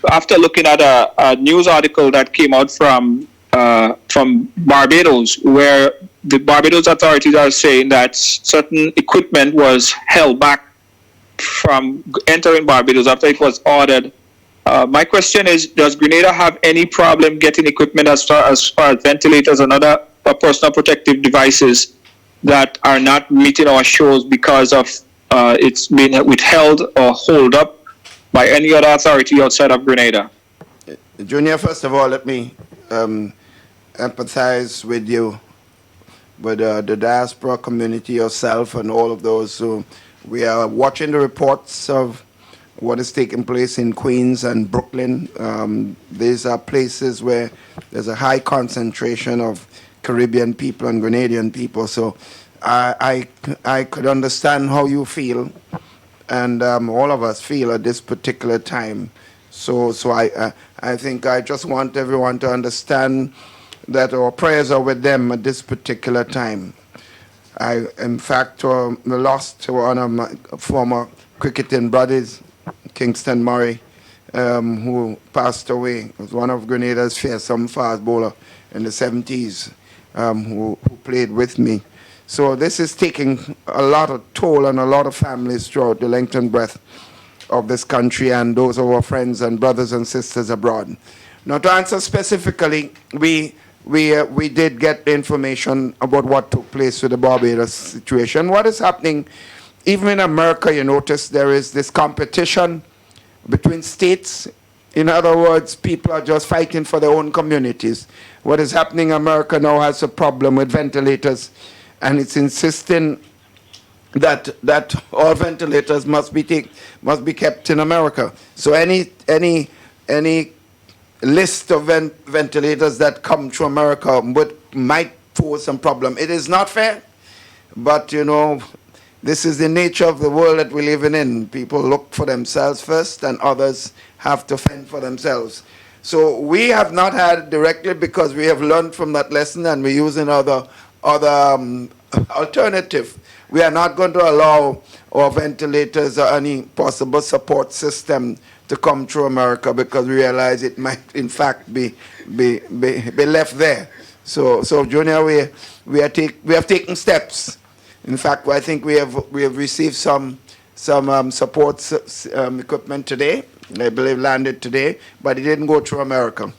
after looking at a news article that came out from Barbados, where the Barbados authorities are saying that certain equipment was held back from entering Barbados after it was ordered. My question is, does Grenada have any problem getting equipment as far as ventilators and other personal protective devices that are not meeting our shores because of it's been withheld or hold up by any other authority outside of Grenada? Junior, first of all, let me empathize with you, with the diaspora community, yourself, and all of those who we are watching the reports of what is taking place in Queens and Brooklyn. These are places where there's a high concentration of Caribbean people and Grenadian people. So I could understand how you feel, and all of us feel at this particular time. So I think I just want everyone to understand that our prayers are with them at this particular time. I, in fact, lost one of my former cricketing brothers, Kingston Murray, who passed away. He was one of Grenada's fearsome fast bowler in the 70s, who played with me. So this is taking a lot of toll on a lot of families throughout the length and breadth of this country, and those of our friends and brothers and sisters abroad. Now, to answer specifically, we did get the information about what took place with the Barbados situation. What is happening, even in America, you notice there is this competition between states. In other words, people are just fighting for their own communities. What is happening in America now has a problem with ventilators, and it's insisting that all ventilators must be kept in America. So any list of ventilators that come to America might pose some problem. It is not fair, but you know, this is the nature of the world that we're living in. People look for themselves first, and others have to fend for themselves. So we have not had directly, because we have learned from that lesson, and we're using other alternative. We are not going to allow our ventilators or any possible support system to come through America, because we realize it might, in fact, be left there. So Junior, we have taken steps. In fact, I think we have received some support equipment today. I believe landed today, but it didn't go through America.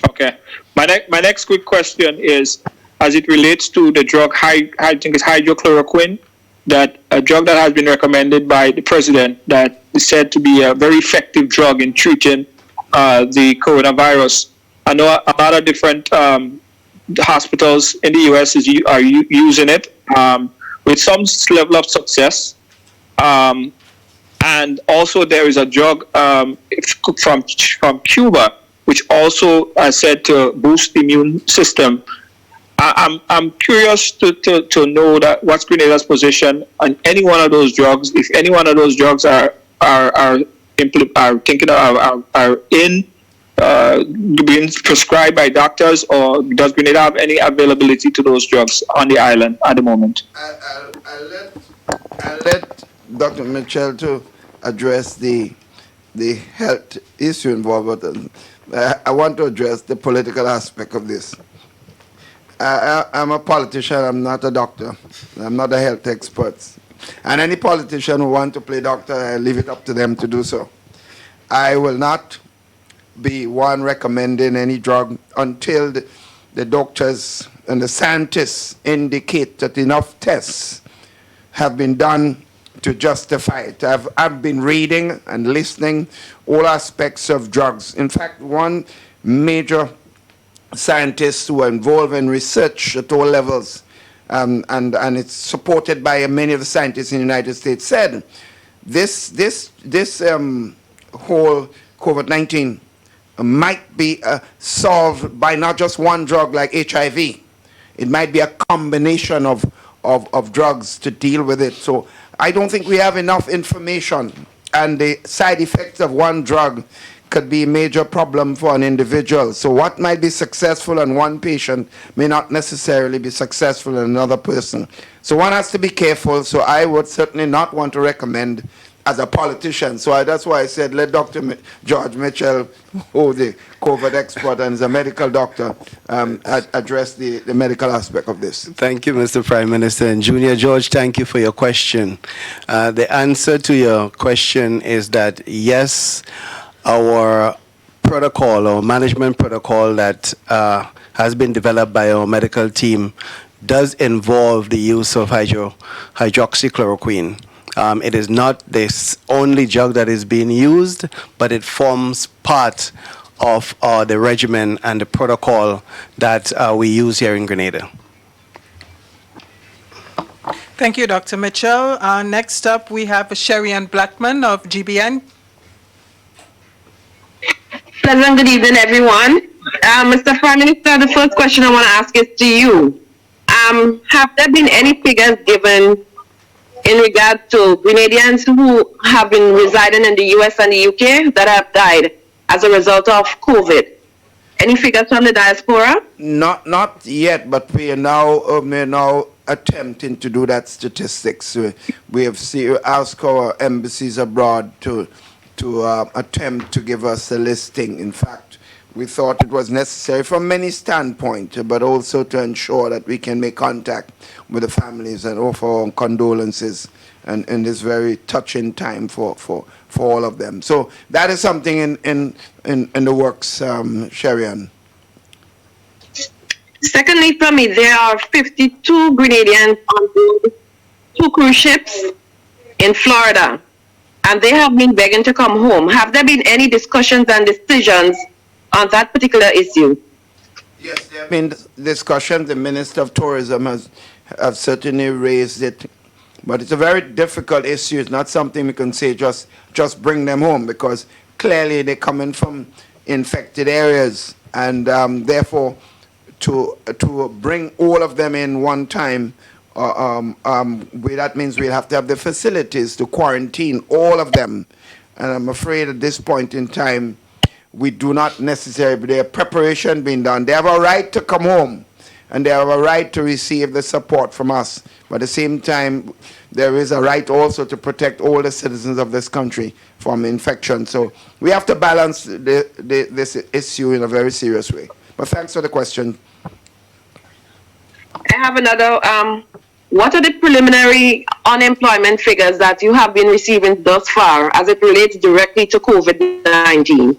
Okay. My next quick question is, as it relates to the drug, I think it's hydrochloroquine, that a drug that has been recommended by the president that is said to be a very effective drug in treating the coronavirus. I know a lot of different hospitals in the U.S. are using it with some level of success. And also there is a drug from Cuba, which also is said to boost the immune system. I'm curious to know that what's Grenada's position on any one of those drugs. If any one of those drugs are being prescribed by doctors, or does Grenada have any availability to those drugs on the island at the moment? I'll let Dr. Mitchell to address the health issue involved, but I want to address the political aspect of this. I'm a politician, I'm not a doctor. I'm not a health expert. And any politician who want to play doctor, I leave it up to them to do so. I will not be one recommending any drug until the doctors and the scientists indicate that enough tests have been done to justify it. I've been reading and listening all aspects of drugs. In fact, one major scientist who are involved in research at all levels, and it's supported by many of the scientists in the United States, said this whole COVID-19 might be solved by not just one drug like HIV. It might be a combination of drugs to deal with it. So I don't think we have enough information, and the side effects of one drug could be a major problem for an individual. So what might be successful in one patient may not necessarily be successful in another person. So one has to be careful. So I would certainly not want to recommend as a politician. So that's why I said let Dr. George Mitchell, who the COVID expert and is a medical doctor, address the medical aspect of this. Thank you, Mr. Prime Minister. And Junior George, thank you for your question. The answer to your question is that yes, our protocol or management protocol that has been developed by our medical team does involve the use of hydroxychloroquine. It is not this only drug that is being used, but it forms part of the regimen and the protocol that we use here in Grenada. Thank you, Dr. Mitchell. Next up, we have Sherry Ann Blackman of GBN. Pleasant good evening, everyone. Mr. Prime Minister, the first question I want to ask is to you. Have there been any figures given in regard to Grenadians who have been residing in the US and the UK that have died as a result of COVID? Any figures from the diaspora? Not yet, but we are now attempting to do that statistics. We have asked our embassies abroad to attempt to give us a listing. In fact, we thought it was necessary from many standpoints, but also to ensure that we can make contact with the families and offer our condolences and in this very touching time for all of them. So that is something in the works, Sherry Ann. Secondly, for me, there are 52 Grenadians on board 2 cruise ships in Florida, and they have been begging to come home. Have there been any discussions and decisions on that particular issue? Yes, there have been discussions. The Minister of Tourism has certainly raised it, but it's a very difficult issue. It's not something we can say just bring them home, because clearly they're coming from infected areas, and therefore to bring all of them in one time, that means we'll have to have the facilities to quarantine all of them, and I'm afraid at this point in time we do not necessarily, their preparation being done. They have a right to come home, and they have a right to receive the support from us. But at the same time, there is a right also to protect all the citizens of this country from infection. So we have to balance this issue in a very serious way. But thanks for the question. I have another. What are the preliminary unemployment figures that you have been receiving thus far as it relates directly to COVID-19?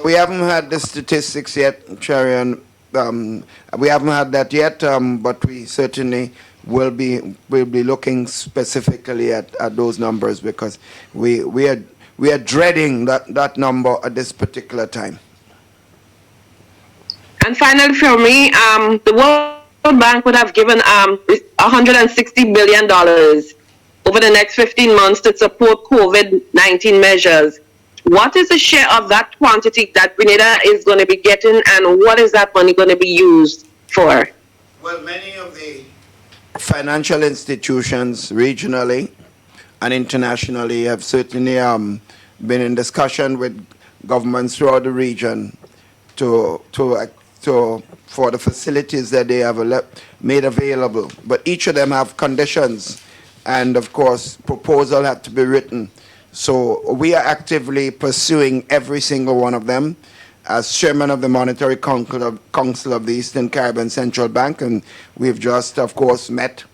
We haven't had the statistics yet, Sharon. We haven't had that yet, but we certainly will be looking specifically at those numbers, because we are dreading that number at this particular time. And finally, for me, the World Bank would have given $160 billion over the next 15 months to support COVID-19 measures. What is the share of that quantity that Grenada is going to be getting, and what is that money going to be used for? Well, many of the financial institutions regionally and internationally have certainly been in discussion with governments throughout the region for the facilities that they have made available. But each of them have conditions, and of course proposal had to be written. So we are actively pursuing every single one of them as chairman of the Monetary Council of the Eastern Caribbean Central Bank, and we've just, of course, met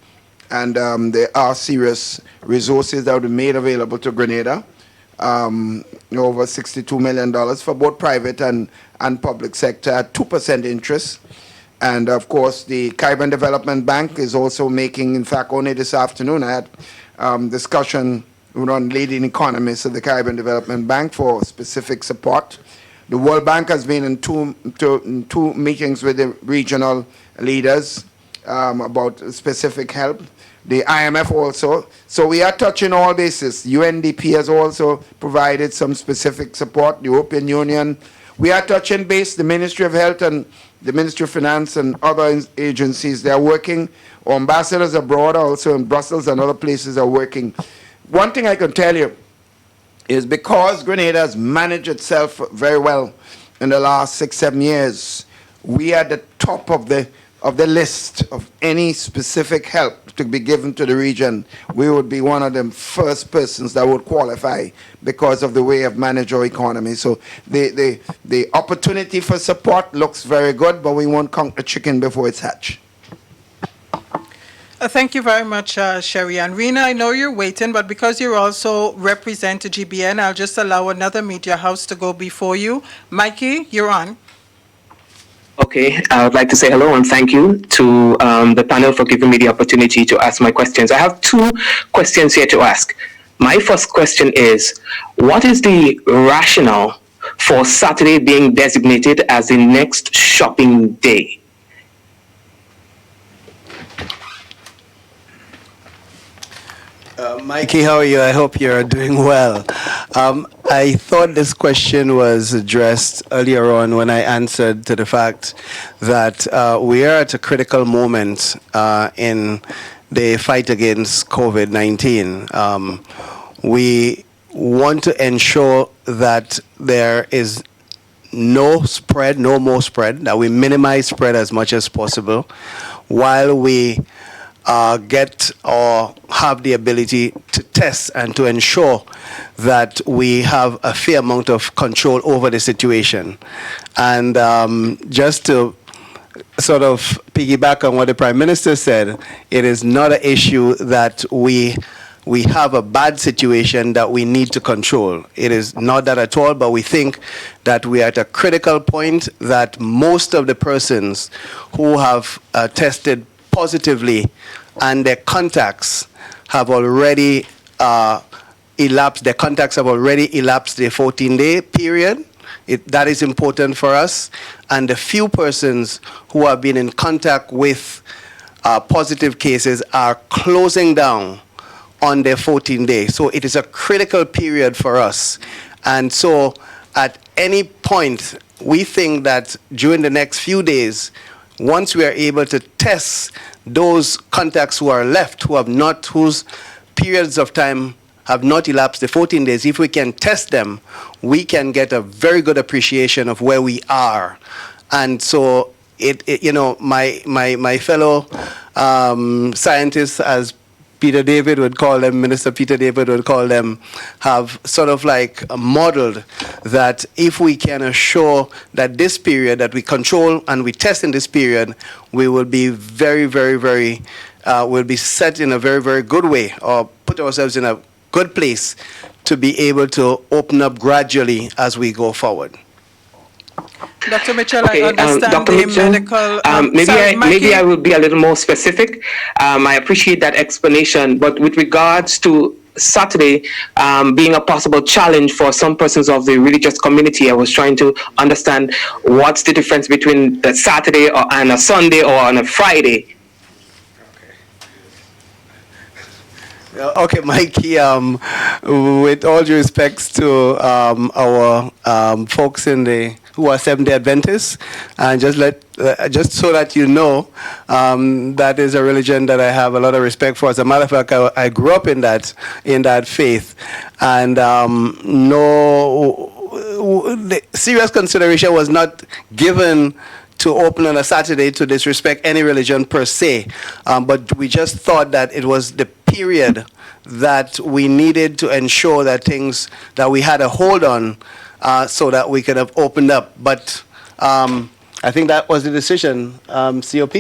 and there are serious resources that will be made available to Grenada, over $62 million for both private and public sector at 2% interest. And of course, the Caribbean Development Bank is also making, in fact, only this afternoon I had discussion with one leading economist of the Caribbean Development Bank for specific support. The World Bank has been in two meetings with the regional leaders about specific help. The IMF also. So we are touching all bases. UNDP has also provided some specific support. The European Union. We are touching base. The Ministry of Health and the Ministry of Finance and other agencies, they are working. Our ambassadors abroad, also in Brussels and other places, are working. One thing I can tell you is because Grenada has managed itself very well in the last 6-7 years, we are at the top of the list of any specific help to be given to the region. We would be one of the first persons that would qualify because of the way of manage our economy. So the opportunity for support looks very good, but we won't count the chicken before it's hatched. Thank you very much, Sherry Ann. Rena, I know you're waiting, but because you also represent GBN, I'll just allow another media house to go before you. Mikey, you're on. Okay, I would like to say hello and thank you to the panel for giving me the opportunity to ask my questions. I have 2 questions here to ask. My first question is, what is the rationale for Saturday being designated as the next shopping day? Mikey, how are you? I hope you're doing well. I thought this question was addressed earlier on when I answered to the fact that we are at a critical moment in the fight against COVID-19. We want to ensure that there is no more spread, that we minimize spread as much as possible while we get or have the ability to test and to ensure that we have a fair amount of control over the situation. And just to sort of piggyback on what the Prime Minister said, it is not an issue that we have a bad situation that we need to control. It is not that at all, but we think that we are at a critical point that most of the persons who have tested positively and their contacts have already elapsed. Their contacts have already elapsed the 14-day period. That is important for us. And the few persons who have been in contact with positive cases are closing down on their 14 days. So it is a critical period for us. And so at any point, we think that during the next few days, once we are able to test those contacts who are left, whose periods of time have not elapsed the 14 days, if we can test them, we can get a very good appreciation of where we are. And so, my fellow scientists, as Peter David would call them, Minister Peter David would call them, have sort of like modeled that if we can assure that this period that we control and we test in this period, we will be very, very, very, will be set in a very, very good way, or put ourselves in a good place to be able to open up gradually as we go forward. Dr. Mitchell, okay, I understand Dr. the Mitchell, medical... maybe I will be a little more specific. I appreciate that explanation, but with regards to Saturday being a possible challenge for some persons of the religious community, I was trying to understand what's the difference between the Saturday and a Sunday or on a Friday. Okay, Mikey, with all due respects to our folks who are Seventh-day Adventists, and just so that you know, that is a religion that I have a lot of respect for. As a matter of fact, I grew up in that faith, and the serious consideration was not given to open on a Saturday to disrespect any religion per se, but we just thought that it was the period that we needed to ensure that we had a hold on so that we could have opened up. But I think that was the decision. COP?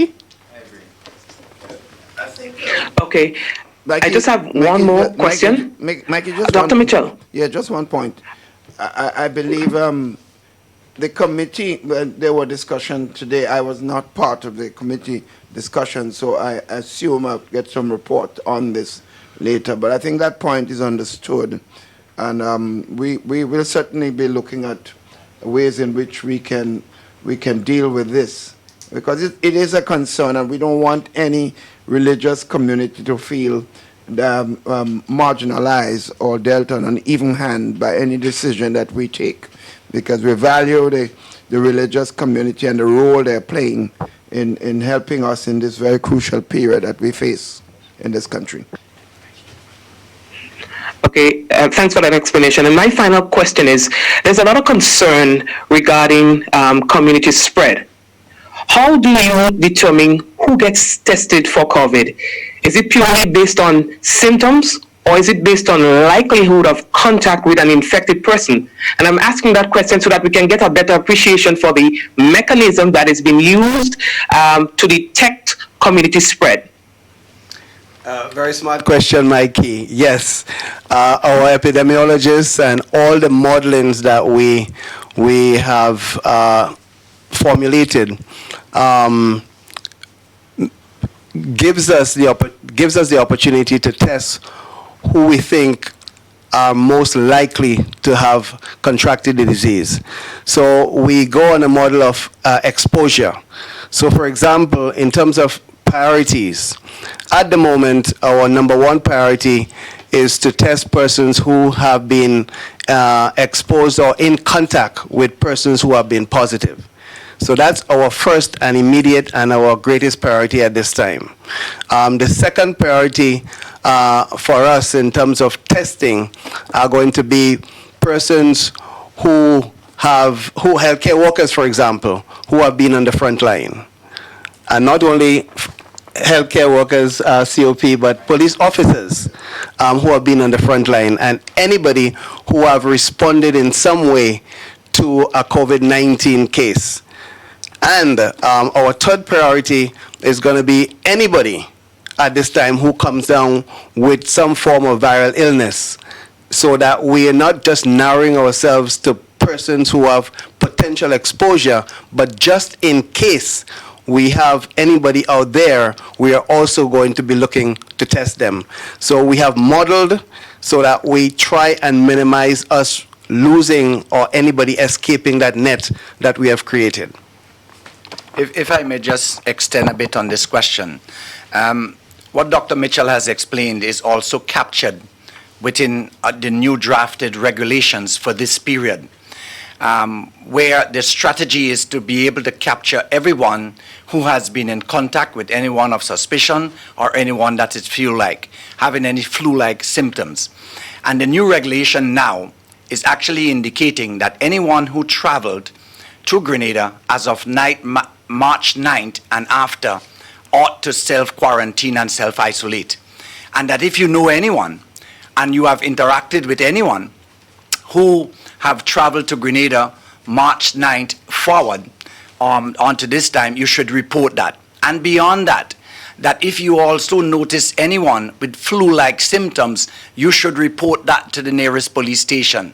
Okay. Okay. Mikey, I just have Mikey, one more question. Mikey, just Dr. Mitchell. Yeah, just one point. I believe the committee, when there were discussion today, I was not part of the committee discussion, so I assume I'll get some report on this later. But I think that point is understood. And we will certainly be looking at ways in which we can deal with this, because it is a concern, and we don't want any religious community to feel marginalized or dealt on an even hand by any decision that we take, because we value the religious community and the role they're playing in helping us in this very crucial period that we face in this country. Okay, thanks for that explanation. And my final question is, there's a lot of concern regarding community spread. How do you determine who gets tested for COVID? Is it purely based on symptoms, or is it based on likelihood of contact with an infected person? And I'm asking that question so that we can get a better appreciation for the mechanism that is being used to detect community spread. Very smart question, Mikey. Yes, our epidemiologists and all the modelings that we have formulated gives us the opportunity to test who we think are most likely to have contracted the disease. So we go on a model of exposure. So, for example, in terms of priorities, at the moment, our number one priority is to test persons who have been exposed or in contact with persons who have been positive. So that's our first and immediate and our greatest priority at this time. The second priority for us in terms of testing are going to be persons who healthcare workers, for example, who have been on the front line. And not only healthcare workers, COP, but police officers who have been on the front line, and anybody who have responded in some way to a COVID-19 case. And our third priority is going to be anybody at this time who comes down with some form of viral illness, so that we are not just narrowing ourselves to persons who have potential exposure, but just in case we have anybody out there, we are also going to be looking to test them. So we have modeled so that we try and minimize us losing or anybody escaping that net that we have created. If I may just extend a bit on this question, what Dr. Mitchell has explained is also captured within the new drafted regulations for this period, where the strategy is to be able to capture everyone who has been in contact with anyone of suspicion or anyone that is having any flu-like symptoms. And the new regulation now is actually indicating that anyone who traveled to Grenada as of March 9th and after ought to self-quarantine and self-isolate. And that if you know anyone and you have interacted with anyone who have traveled to Grenada March 9th forward onto this time, you should report that. And beyond that, that if you also notice anyone with flu-like symptoms, you should report that to the nearest police station.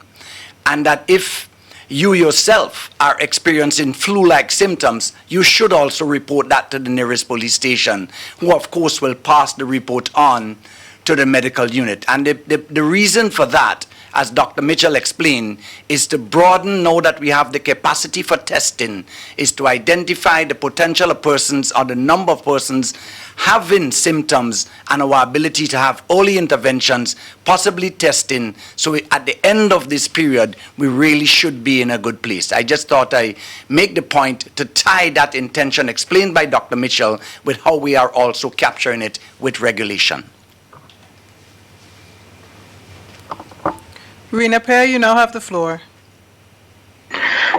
And that if you yourself are experiencing flu-like symptoms, you should also report that to the nearest police station, who of course will pass the report on to the medical unit. And the reason for that, as Dr. Mitchell explained, is to broaden, now that we have the capacity for testing, is to identify the potential of persons or the number of persons having symptoms and our ability to have early interventions, possibly testing. So at the end of this period, we really should be in a good place. I just thought I make the point to tie that intention explained by Dr. Mitchell with how we are also capturing it with regulation. Rena Pear, you now have the floor.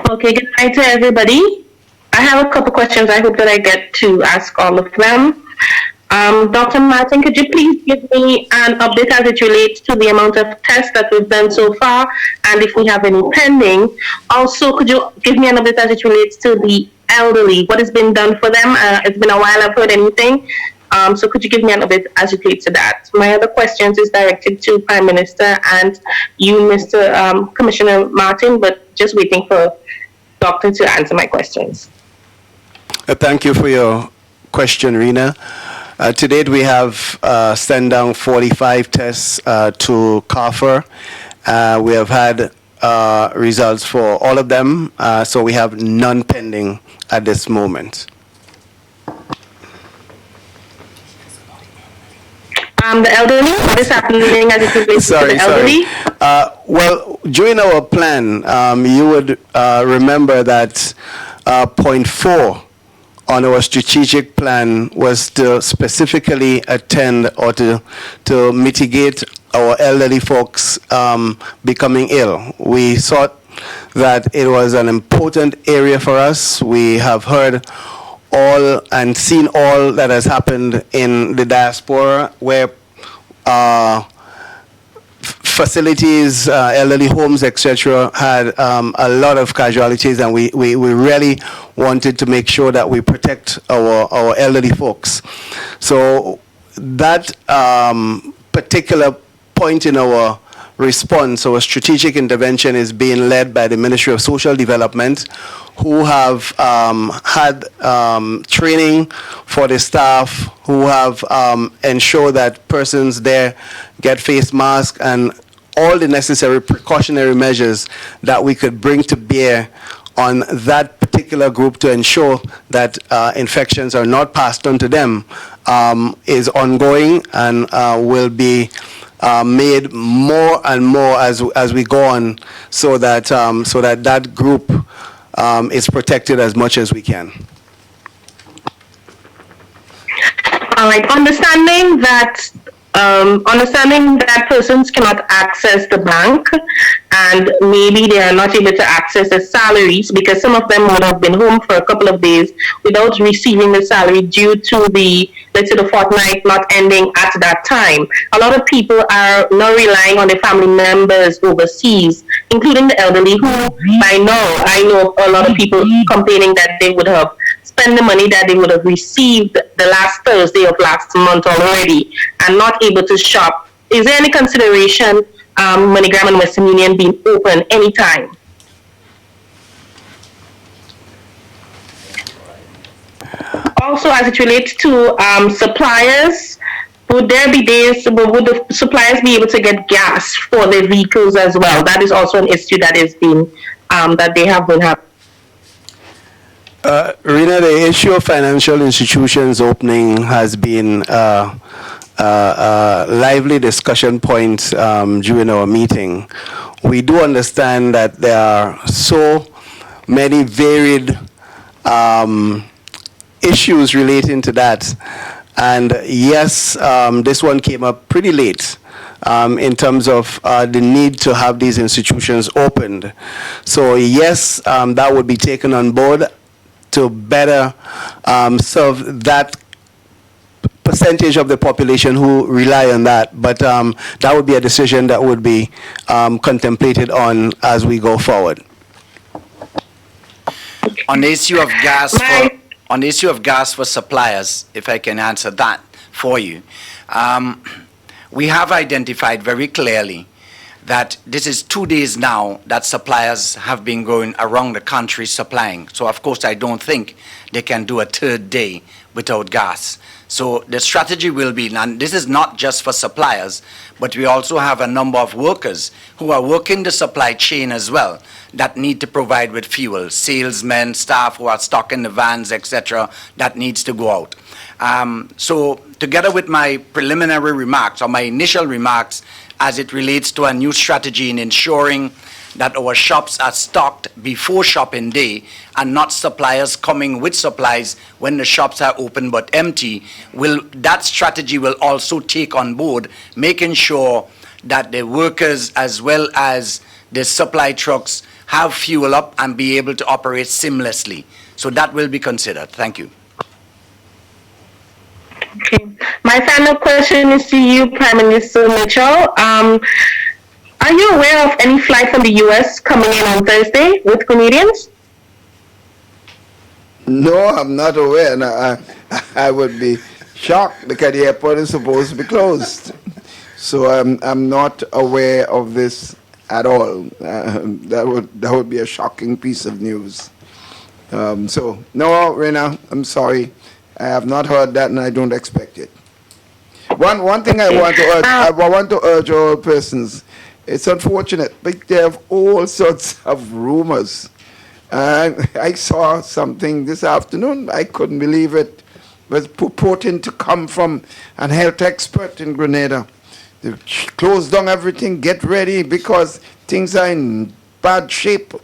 Okay, good night to everybody. I have a couple questions. I hope that I get to ask all of them. Dr. Martin, could you please give me an update as it relates to the amount of tests that we've done so far, and if we have any pending? Also, could you give me an update as it relates to the elderly? What has been done for them? It's been a while I've heard anything. So could you give me an update as it relates to that? My other questions is directed to Prime Minister and you, Mr. Commissioner Martin, but just waiting for Doctor to answer my questions. Thank you for your question, Rena. To date, we have sent down 45 tests to CARFA. We have had results for all of them, so we have none pending at this moment. The elderly, what is happening as it relates to the elderly? Well, during our plan, you would remember that point 4 on our strategic plan was to specifically attend or to mitigate our elderly folks becoming ill. We thought that it was an important area for us. We have heard all and seen all that has happened in the diaspora where facilities, elderly homes, etc., had a lot of casualties, and we really wanted to make sure that we protect our elderly folks. So that particular point in our response, our strategic intervention, is being led by the Ministry of Social Development, who have had training for the staff, who have ensured that persons there get face masks and all the necessary precautionary measures that we could bring to bear on that particular group to ensure that infections are not passed on to them is ongoing and will be made more and more as we go on, so that that group is protected as much as we can. All right, understanding that persons cannot access the bank and maybe they are not able to access the salaries because some of them would have been home for a couple of days without receiving the salary due to the, let's say, the fortnight not ending at that time. A lot of people are now relying on their family members overseas, including the elderly, who by now I know a lot of people complaining that they would have spent the money that they would have received the last Thursday of last month already and not able to shop. Is there any consideration MoneyGram and Western Union being open anytime? Also, as it relates to suppliers, would there be days, would the suppliers be able to get gas for their vehicles as well? That is also an issue that is being, that they have been having. Rena, the issue of financial institutions opening has been a lively discussion point during our meeting. We do understand that there are so many varied issues relating to that. And yes, this one came up pretty late in terms of the need to have these institutions opened. So yes, that would be taken on board to better serve that percentage of the population who rely on that. But that would be a decision that would be contemplated on as we go forward. On the issue of gas for suppliers, if I can answer that for you, we have identified very clearly that this is 2 days now that suppliers have been going around the country supplying. So of course I don't think they can do a third day without gas. So the strategy will be, and this is not just for suppliers, but we also have a number of workers who are working the supply chain as well that need to provide with fuel, salesmen, staff who are stocking the vans, etc., that needs to go out. So together with my preliminary remarks or my initial remarks as it relates to a new strategy in ensuring that our shops are stocked before shopping day and not suppliers coming with supplies when the shops are open but empty, that strategy will also take on board making sure that the workers as well as the supply trucks have fuel up and be able to operate seamlessly. So that will be considered. Thank you. Okay. My final question is to you, Prime Minister Mitchell. Are you aware of any flight from the U.S. coming in on Thursday with Canadians? No, I'm not aware. No, I would be shocked because the airport is supposed to be closed. So I'm not aware of this at all. That would be a shocking piece of news. So no, Rena, I'm sorry. I have not heard that, and I don't expect it. One thing I want to urge all persons. It's unfortunate, but they have all sorts of rumors. I saw something this afternoon. I couldn't believe it. It was purporting to come from an health expert in Grenada. They close down everything, get ready because things are in bad shape.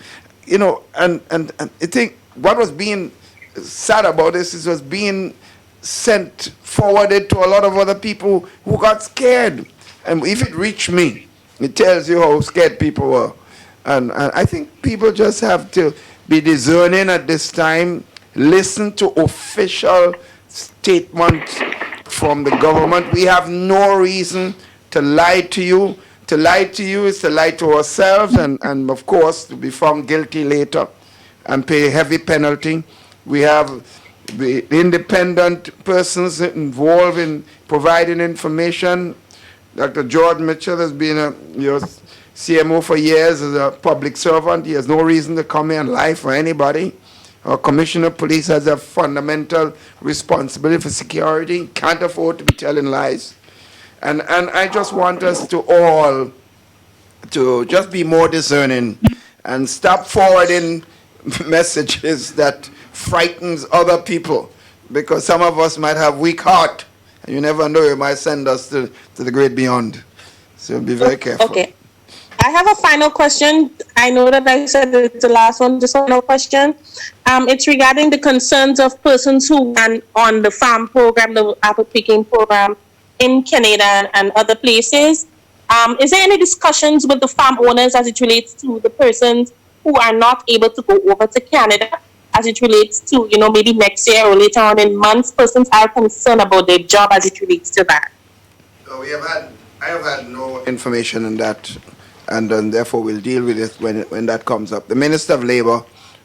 You know, and I think what was being sad about this is it was being forwarded to a lot of other people who got scared. And if it reached me, it tells you how scared people were. And I think people just have to be discerning at this time, listen to official statements from the government. We have no reason to lie to you. To lie to you is to lie to ourselves and of course, to be found guilty later and pay a heavy penalty. We have the independent persons involved in providing information. Dr. George Mitchell has been your CMO for years as a public servant. He has no reason to come here and lie for anybody. Our Commissioner of Police has a fundamental responsibility for security. Can't afford to be telling lies. And I just want us to all to just be more discerning and stop forwarding messages that frightens other people, because some of us might have weak heart. And you never know, you might send us to the great beyond. So be very careful. Okay. I have a final question. I know that I said it's the last one, just one more question. It's regarding the concerns of persons who ran on the farm program, the apple picking program in Canada and other places. Is there any discussions with the farm owners as it relates to the persons who are not able to go over to Canada, as it relates to, you know, maybe next year or later on in months? Persons are concerned about their job as it relates to that. So I have had no information on that, and therefore we'll deal with it when that comes up. The Minister of Labour,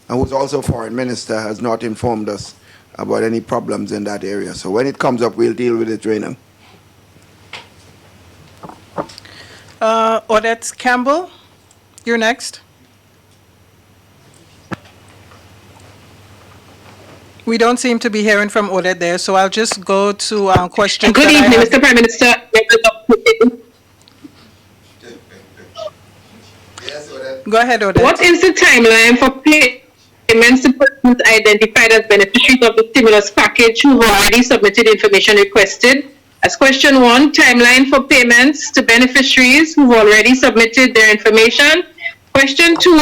who's also Foreign Minister, has not informed us about any problems in that area. So when it comes up, we'll deal with it, Raina. Odette Campbell, you're next. We don't seem to be hearing from Odette there, so I'll just go to questions. Good evening, Mr. Prime Minister. Yes, Odette. Go ahead, Odette. What is the timeline for payments to persons identified as beneficiaries of the stimulus package who have already submitted information requested? As question one, timeline for payments to beneficiaries who have already submitted their information. Question two,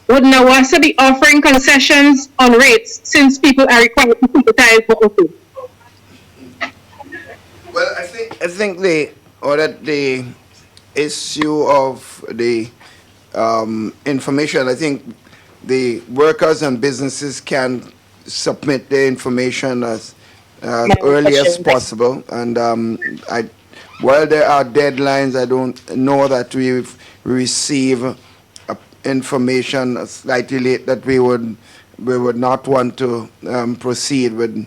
would NAWASA be offering concessions on rates since people are required to sympathize with Well, I think the issue of the information, I think the workers and businesses can submit their information as early as possible. And while there are deadlines, I don't know that we've received information slightly late that we would not want to proceed with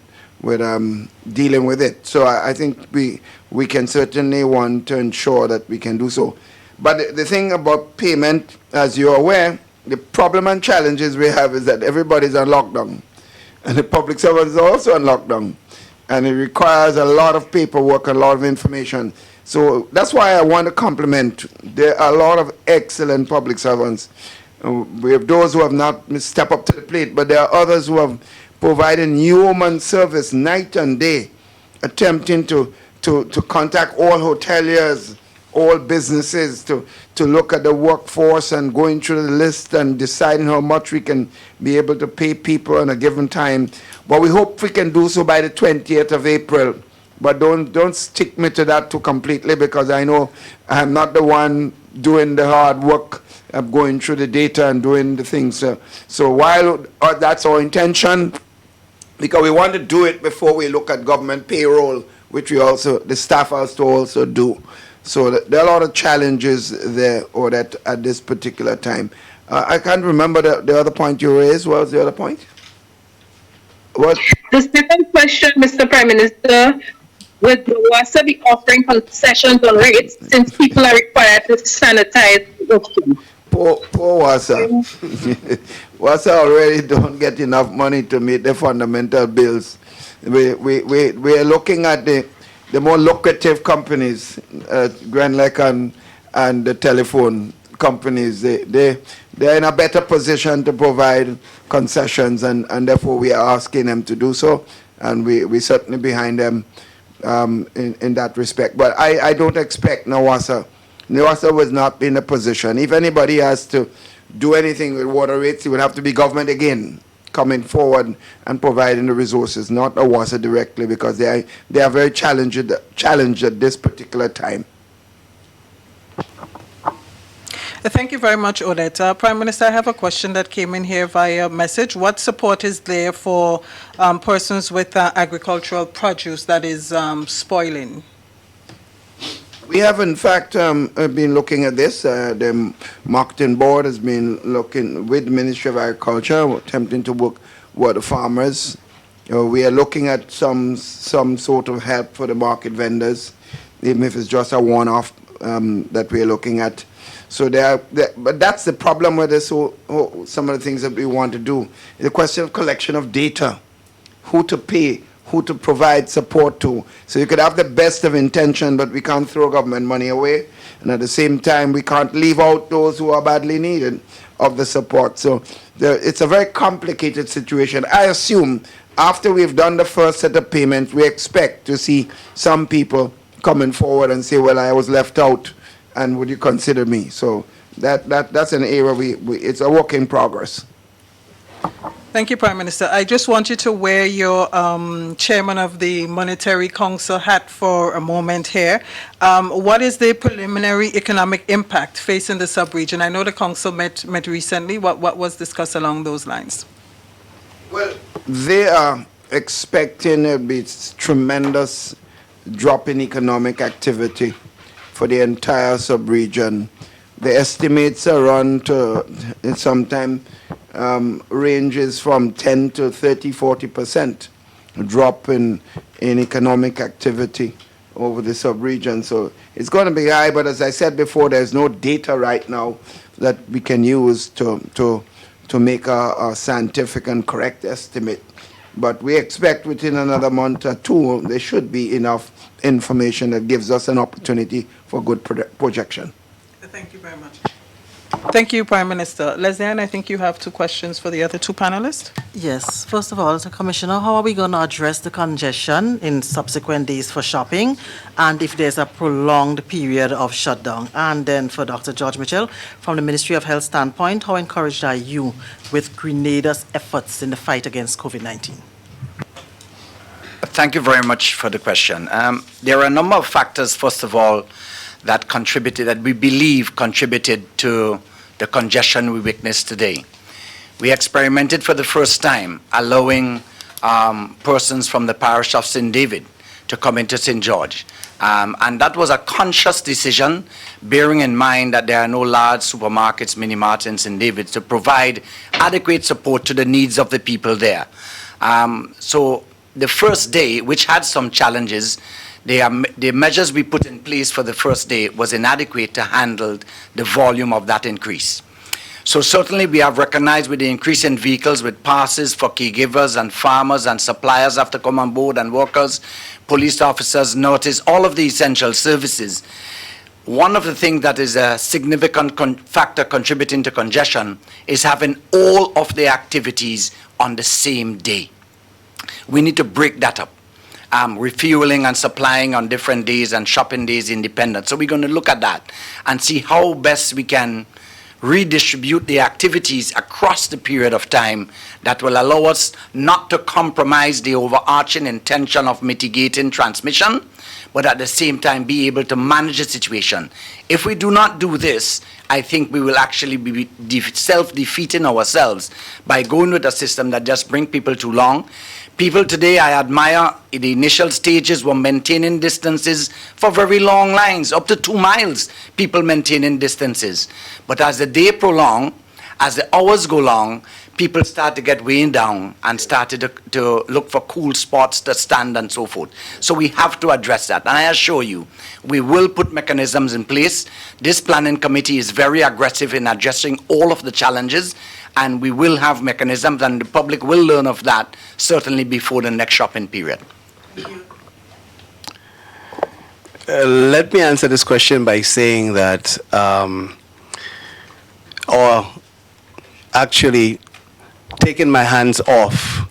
dealing with it. So I think we can certainly want to ensure that we can do so. But the thing about payment, as you're aware, the problem and challenges we have is that everybody's on lockdown, and the public servants are also on lockdown, and it requires a lot of paperwork, a lot of information. So that's why I want to compliment. There are a lot of excellent public servants. We have those who have not stepped up to the plate, but there are others who have provided human service night and day, attempting to contact all hoteliers, all businesses, to look at the workforce and going through the list and deciding how much we can be able to pay people in a given time. But we hope we can do so by the 20th of April. But don't stick me to that too completely, because I know I'm not the one doing the hard work of going through the data and doing the things. So while that's our intention, because we want to do it before we look at government payroll, which the staff has to also do. So there are a lot of challenges there, or that at this particular time. I can't remember the other point you raised. What was the other point? What? The second question, Mr. Prime Minister, would the WASA be offering concessions on rates since people are required to sanitize the food? Poor Wasa. Wasa already don't get enough money to meet the fundamental bills. We are looking at the more lucrative companies, Grenada and the telephone companies. They're in a better position to provide concessions, and therefore we are asking them to do so, and we certainly behind them in that respect. But I don't expect NAWASA was not in a position. If anybody has to do anything with water rates, it would have to be government again coming forward and providing the resources, not NAWASA directly, because they are very challenged at this particular time. Thank you very much, Odette. Prime Minister, I have a question that came in here via message. What support is there for persons with agricultural produce that is spoiling? We have, in fact, been looking at this. The marketing board has been looking with the Ministry of Agriculture, attempting to work with the farmers. We are looking at some sort of help for the market vendors, even if it's just a one-off that we are looking at. So but that's the problem with this. Some of the things that we want to do. The question of collection of data, who to pay, who to provide support to. So you could have the best of intention, but we can't throw government money away. And at the same time, we can't leave out those who are badly needed of the support. So it's a very complicated situation. I assume after we've done the first set of payments, we expect to see some people coming forward and say, well, I was left out, and would you consider me? So that's an area it's a work in progress. Thank you, Prime Minister. I just want you to wear your chairman of the Monetary Council hat for a moment here. What is the preliminary economic impact facing the sub-region? I know the council met recently. What was discussed along those lines? Well, they are expecting a tremendous drop in economic activity for the entire sub-region. The estimates are run to sometime ranges from 10 to 30, 40% drop in economic activity over the sub-region. So it's going to be high, but as I said before, there's no data right now that we can use to make a scientific and correct estimate. But we expect within another month or two, there should be enough information that gives us an opportunity for good projection. Thank you very much. Thank you, Prime Minister. Leslie-Anne, I think you have two questions for the other two panelists. Yes. First of all, Commissioner, how are we going to address the congestion in subsequent days for shopping, and if there's a prolonged period of shutdown? And then for Dr. George Mitchell, from the Ministry of Health standpoint, how encouraged are you with Grenada's efforts in the fight against COVID-19? Thank you very much for the question. There are a number of factors, first of all, that we believe contributed to the congestion we witnessed today. We experimented for the first time allowing persons from the parish of St. David to come into St. George. And that was a conscious decision, bearing in mind that there are no large supermarkets, mini-marts in St. David to provide adequate support to the needs of the people there. So the first day, which had some challenges, the measures we put in place for the first day was inadequate to handle the volume of that increase. So certainly we have recognized with the increase in vehicles with passes for caregivers and farmers and suppliers have to come on board, and workers, police officers, nurses, all of the essential services. One of the things that is a significant factor contributing to congestion is having all of the activities on the same day. We need to break that up. Refueling and supplying on different days and shopping days independent. So we're going to look at that and see how best we can redistribute the activities across the period of time that will allow us not to compromise the overarching intention of mitigating transmission, but at the same time be able to manage the situation. If we do not do this, I think we will actually be self-defeating ourselves by going with a system that just brings people too long. People today, I admire, in the initial stages were maintaining distances for very long lines, up to 2 miles, people maintaining distances. But as the day prolonged, As the hours go along, people start to get weighed down and started to look for cool spots to stand and so forth. So we have to address that. And I assure you, we will put mechanisms in place. This planning committee is very aggressive in addressing all of the challenges, and we will have mechanisms, and the public will learn of that certainly before the next shopping period. Let me answer this question by saying that, or actually taking my hands off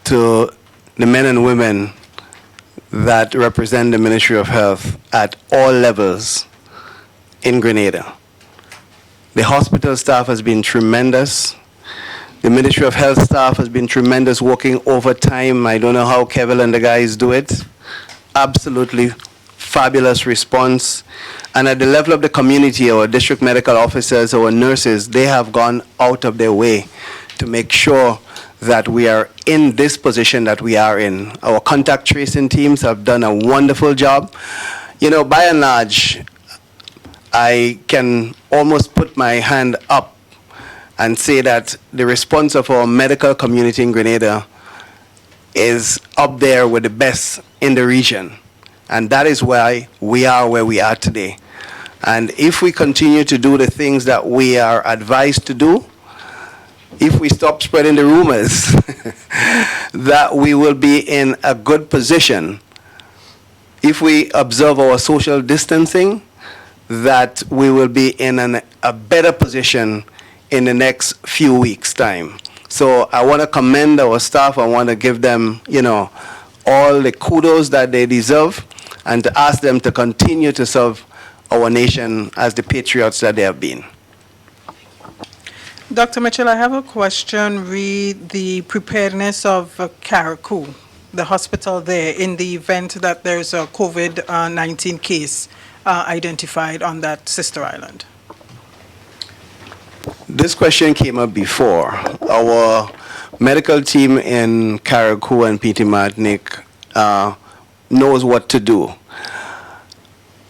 to the men and women that represent the Ministry of Health at all levels in Grenada. The hospital staff has been tremendous. The Ministry of Health staff has been tremendous, working overtime. I don't know how Kevin and the guys do it. Absolutely fabulous response. And at the level of the community, our district medical officers, our nurses, they have gone out of their way to make sure that we are in this position that we are in. Our contact tracing teams have done a wonderful job. You know, by and large, I can almost put my hand up and say that the response of our medical community in Grenada is up there with the best in the region. And that is why we are where we are today. And if we continue to do the things that we are advised to do, if we stop spreading the rumors, that we will be in a good position. If we observe our social distancing, that we will be in a better position in the next few weeks' time. So I want to commend our staff. I want to give them, you know, all the kudos that they deserve, and to ask them to continue to serve our nation as the patriots that they have been. Dr. Mitchell, I have a question. Read the preparedness of Carriacou, the hospital there, in the event that there's a COVID-19 case identified on that sister island. This question came up before. Our medical team in Carriacou and Petit Martinique knows what to do.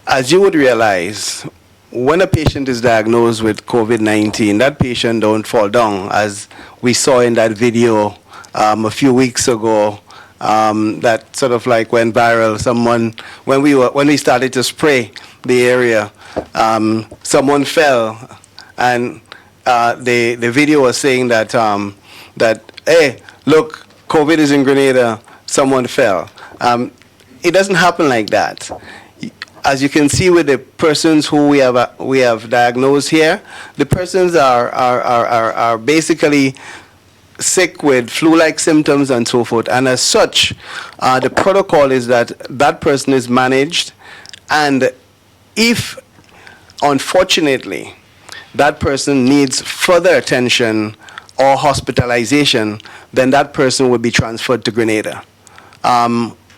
As you would realize, when a patient is diagnosed with COVID-19, that patient don't fall down, as we saw in that video a few weeks ago, that sort of like went viral. Someone, when we started to spray the area, someone fell, and the video was saying that hey, look, COVID is in Grenada, someone fell. It doesn't happen like that. As you can see with the persons who we have diagnosed here, the persons are basically sick with flu-like symptoms and so forth. And as such, the protocol is that that person is managed, and if, unfortunately, that person needs further attention or hospitalization, then that person will be transferred to Grenada.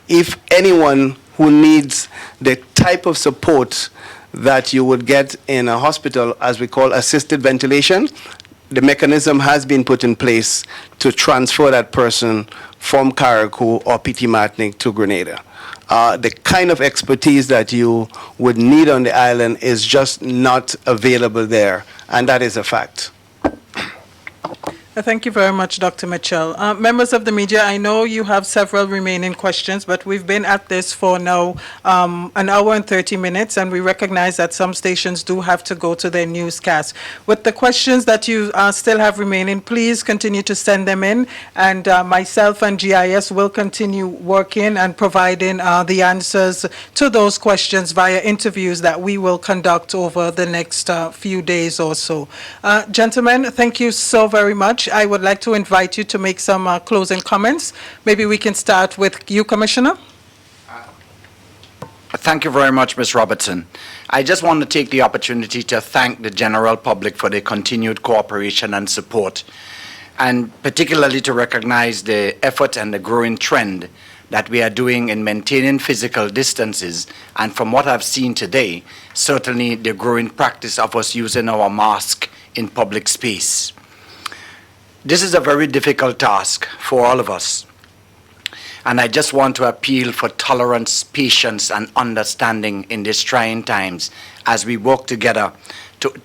If anyone who needs the type of support that you would get in a hospital, as we call assisted ventilation, the mechanism has been put in place to transfer that person from Carriacou or Petit Martinique to Grenada. The kind of expertise that you would need on the island is just not available there, and that is a fact. Thank you very much, Dr. Mitchell. Members of the media, I know you have several remaining questions, but we've been at this for now an hour and 30 minutes, and we recognize that some stations do have to go to their newscast. With the questions that you still have remaining, please continue to send them in, and myself and GIS will continue working and providing the answers to those questions via interviews that we will conduct over the next few days or so. Gentlemen, thank you so very much. I would like to invite you to make some closing comments. Maybe we can start with you, Commissioner. Thank you very much, Ms. Robertson. I just want to take the opportunity to thank the general public for their continued cooperation and support, and particularly to recognize the effort and the growing trend that we are doing in maintaining physical distances, and from what I've seen today, certainly the growing practice of us using our mask in public space. This is a very difficult task for all of us. And I just want to appeal for tolerance, patience, and understanding in these trying times as we work together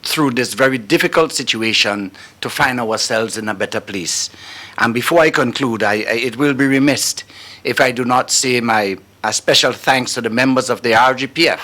through this very difficult situation to find ourselves in a better place. And before I conclude, it will be remiss if I do not say a special thanks to the members of the RGPF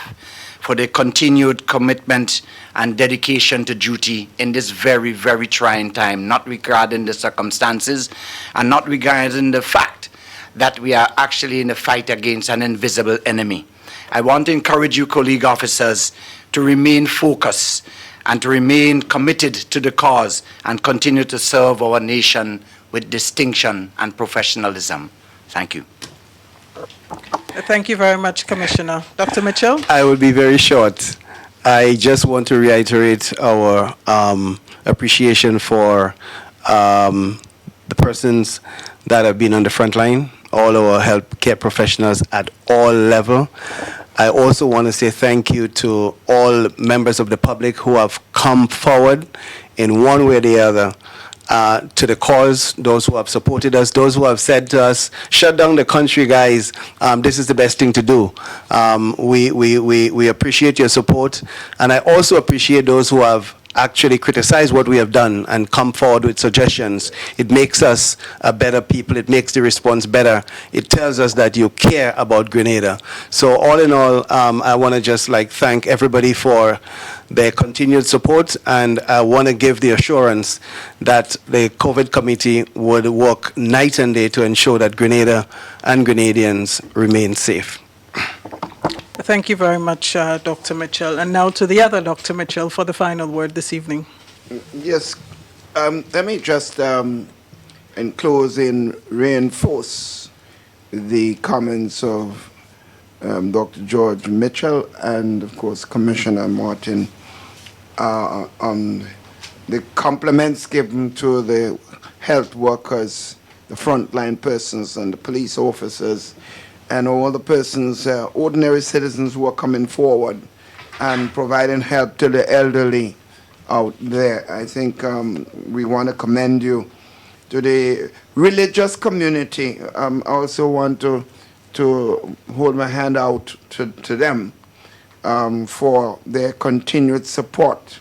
for their continued commitment and dedication to duty in this very, very trying time, not regarding the circumstances and not regarding the fact that we are actually in a fight against an invisible enemy. I want to encourage you, colleague officers, to remain focused and to remain committed to the cause and continue to serve our nation with distinction and professionalism. Thank you. Thank you very much, Commissioner. Dr. Mitchell? I will be very short. I just want to reiterate our appreciation for the persons that have been on the front line, all our healthcare professionals at all levels. I also want to say thank you to all members of the public who have come forward in one way or the other to the cause, those who have supported us, those who have said to us, shut down the country, guys, this is the best thing to do. We appreciate your support, and I also appreciate those who have actually criticize what we have done and come forward with suggestions. It makes us a better people. It makes the response better. It tells us that you care about Grenada. So all in all, I want to just thank everybody for their continued support, and I want to give the assurance that the COVID committee would work night and day to ensure that Grenada and Grenadians remain safe. Thank you very much, Dr. Mitchell. And now to the other Dr. Mitchell for the final word this evening. Yes, let me just, in closing, reinforce the comments of Dr. George Mitchell and, of course, Commissioner Martin on the compliments given to the health workers, the frontline persons, and the police officers, and all the persons, ordinary citizens who are coming forward and providing help to the elderly out there. I think we want to commend you. To the religious community, I also want to hold my hand out to them for their continued support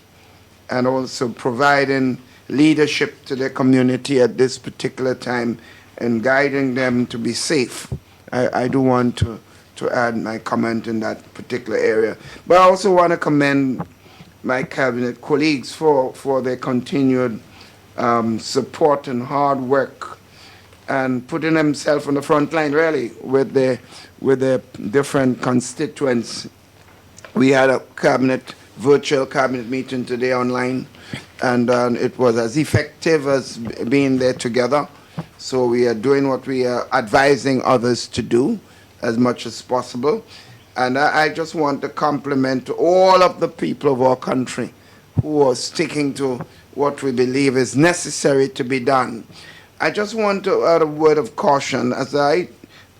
and also providing leadership to their community at this particular time and guiding them to be safe. I do want to add my comment in that particular area. But I also want to commend my cabinet colleagues for their continued support and hard work and putting themselves on the front line, really, with their different constituents. We had a virtual cabinet meeting today online, and it was as effective as being there together. So we are doing what we are advising others to do as much as possible. And I just want to compliment all of the people of our country who are sticking to what we believe is necessary to be done. I just want to add a word of caution as I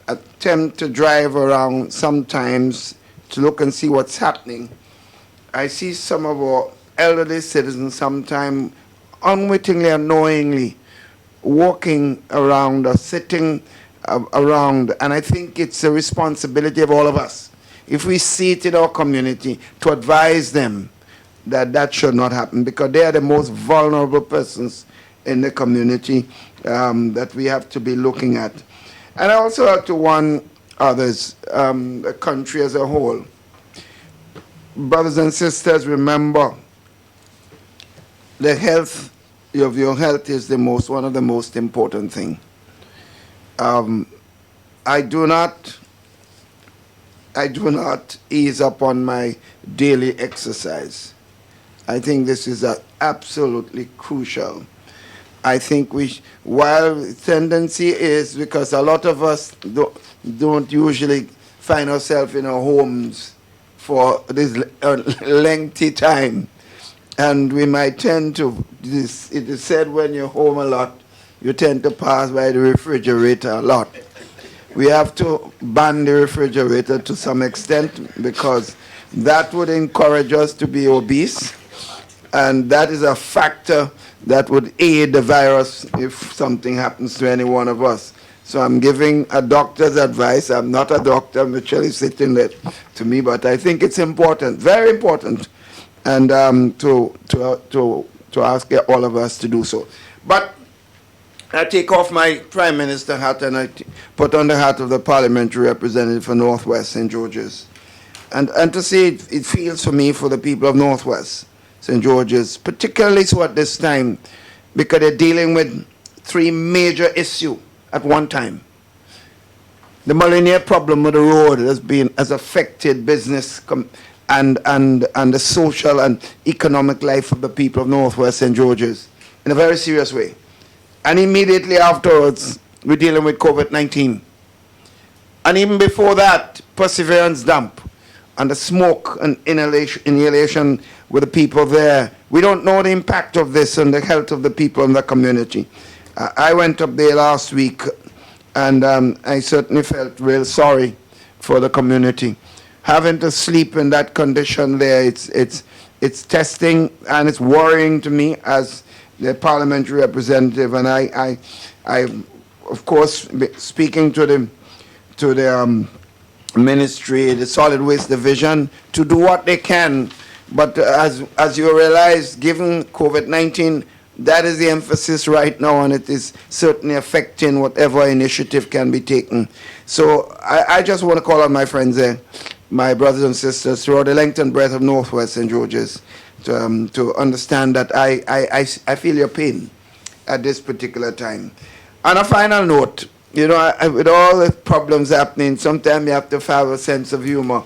attempt to drive around sometimes to look and see what's happening. I see some of our elderly citizens sometimes unwittingly, unknowingly, walking around or sitting around, and I think it's a responsibility of all of us, if we see it in our community, to advise them that that should not happen, because they are the most vulnerable persons in the community that we have to be looking at. And I also have to warn others, the country as a whole. Brothers and sisters, remember, the health of your health is one of the most important things. I do not ease up on my daily exercise. I think this is absolutely crucial. I think while the tendency is, because a lot of us don't usually find ourselves in our homes for this lengthy time, and we might tend to, it is said when you're home a lot, you tend to pass by the refrigerator a lot. We have to ban the refrigerator to some extent, because that would encourage us to be obese, and that is a factor that would aid the virus if something happens to any one of us. So I'm giving a doctor's advice. I'm not a doctor. Michelle is sitting there to me, but I think it's important, very important, and to ask all of us to do so. But I take off my Prime Minister hat and I put on the hat of the parliamentary representative for Northwest St. George's. And to say it feels for me, for the people of Northwest St. George's, particularly so at this time, because they're dealing with three major issues at one time. The Molyneux problem with the road has affected business and the social and economic life of the people of Northwest St. George's in a very serious way. And immediately afterwards, we're dealing with COVID-19. And even before that, Perseverance Dump and the smoke and inhalation with the people there. We don't know the impact of this on the health of the people in the community. I went up there last week, and I certainly felt real sorry for the community. Having to sleep in that condition there, it's testing and it's worrying to me as the parliamentary representative. And I of course, speaking to the ministry, the Solid Waste Division, to do what they can. But as you realize, given COVID-19, that is the emphasis right now, and it is certainly affecting whatever initiative can be taken. So I just want to call on my friends there, my brothers and sisters throughout the length and breadth of Northwest St. George's, to understand that I feel your pain at this particular time. On a final note, you know, with all the problems happening, sometimes you have to have a sense of humor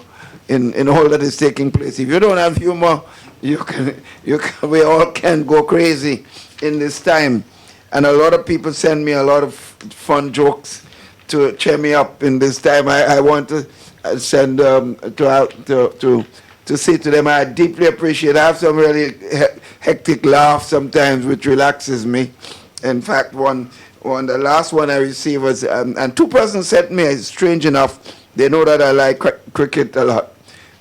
in all that is taking place. If you don't have humor, we all can go crazy in this time. And a lot of people send me a lot of fun jokes to cheer me up in this time. I want to send to say to them, I deeply appreciate. I have some really hectic laughs sometimes, which relaxes me. In fact, the last one I received was, and two persons sent me, it's strange enough, they know that I like cricket a lot.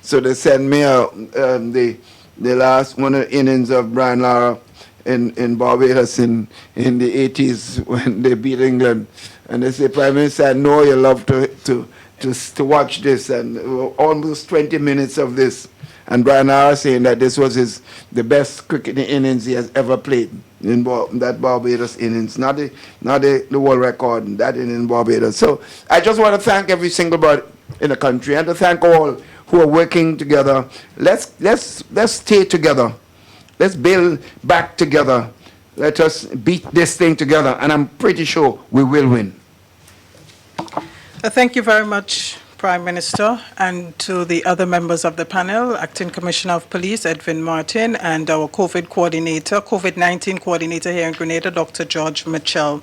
So they sent me the last one of the innings of Brian Lara in Barbados in the 80s when they beat England. And they say, Prime Minister, I know you love to watch this, and almost 20 minutes of this. And Brian Lara saying that this was the best cricket innings he has ever played in that Barbados innings, not the world record, that in Barbados. So I just want to thank every single body in the country and to thank all who are working together. Let's stay together. Let's build back together. Let us beat this thing together, and I'm pretty sure we will win. Thank you very much, Prime Minister, and to the other members of the panel, Acting Commissioner of Police, Edwin Martin, and our COVID-19 coordinator here in Grenada, Dr. George Mitchell.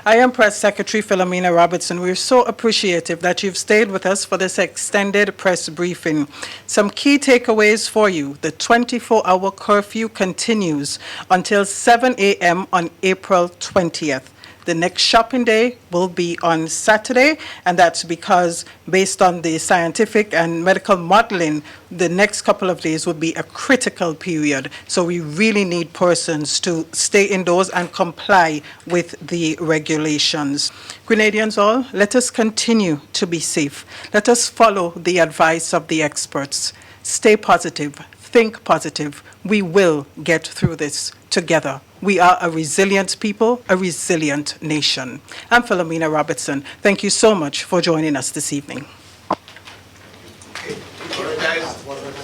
I am Press Secretary Philomena Robertson. We're so appreciative that you've stayed with us for this extended press briefing. Some key takeaways for you. The 24-hour curfew continues until 7 a.m. on April 20th. The next shopping day will be on Saturday, and that's because, based on the scientific and medical modeling, the next couple of days will be a critical period. So we really need persons to stay indoors and comply with the regulations. Grenadians all, let us continue to be safe. Let us follow the advice of the experts. Stay positive. Think positive. We will get through this together. We are a resilient people, a resilient nation. I'm Philomena Robertson. Thank you so much for joining us this evening.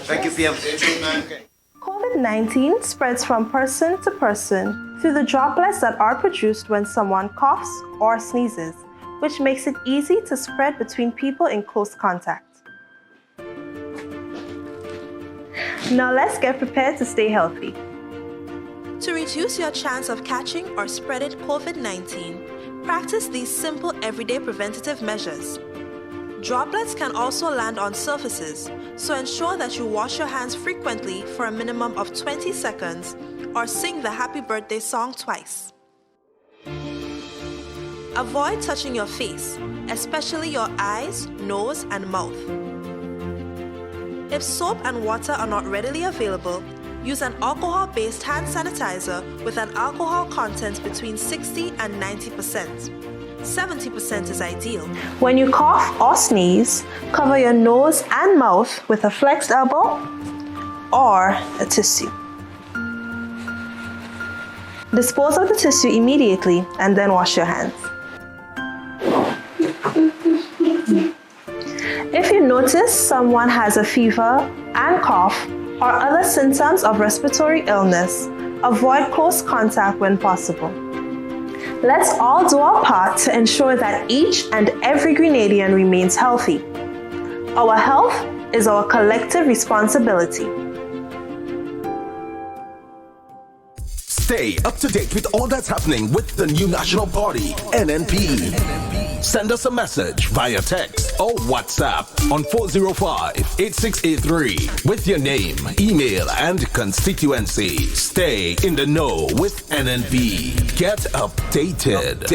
Thank you, PM. COVID-19 spreads from person to person through the droplets that are produced when someone coughs or sneezes, which makes it easy to spread between people in close contact. Now let's get prepared to stay healthy. To reduce your chance of catching or spreading COVID-19, practice these simple everyday preventative measures. Droplets can also land on surfaces, so ensure that you wash your hands frequently for a minimum of 20 seconds or sing the happy birthday song twice. Avoid touching your face, especially your eyes, nose, and mouth. If soap and water are not readily available, use an alcohol-based hand sanitizer with an alcohol content between 60 and 90%. 70% is ideal. When you cough or sneeze, cover your nose and mouth with a flexed elbow or a tissue. Dispose of the tissue immediately and then wash your hands. If you notice someone has a fever and cough or other symptoms of respiratory illness, avoid close contact when possible. Let's all do our part to ensure that each and every Grenadian remains healthy. Our health is our collective responsibility. Stay up to date with all that's happening with the new national party, NNP. Send us a message via text or WhatsApp on 405-8683 with your name, email, and constituency. Stay in the know with NNP. Get updated.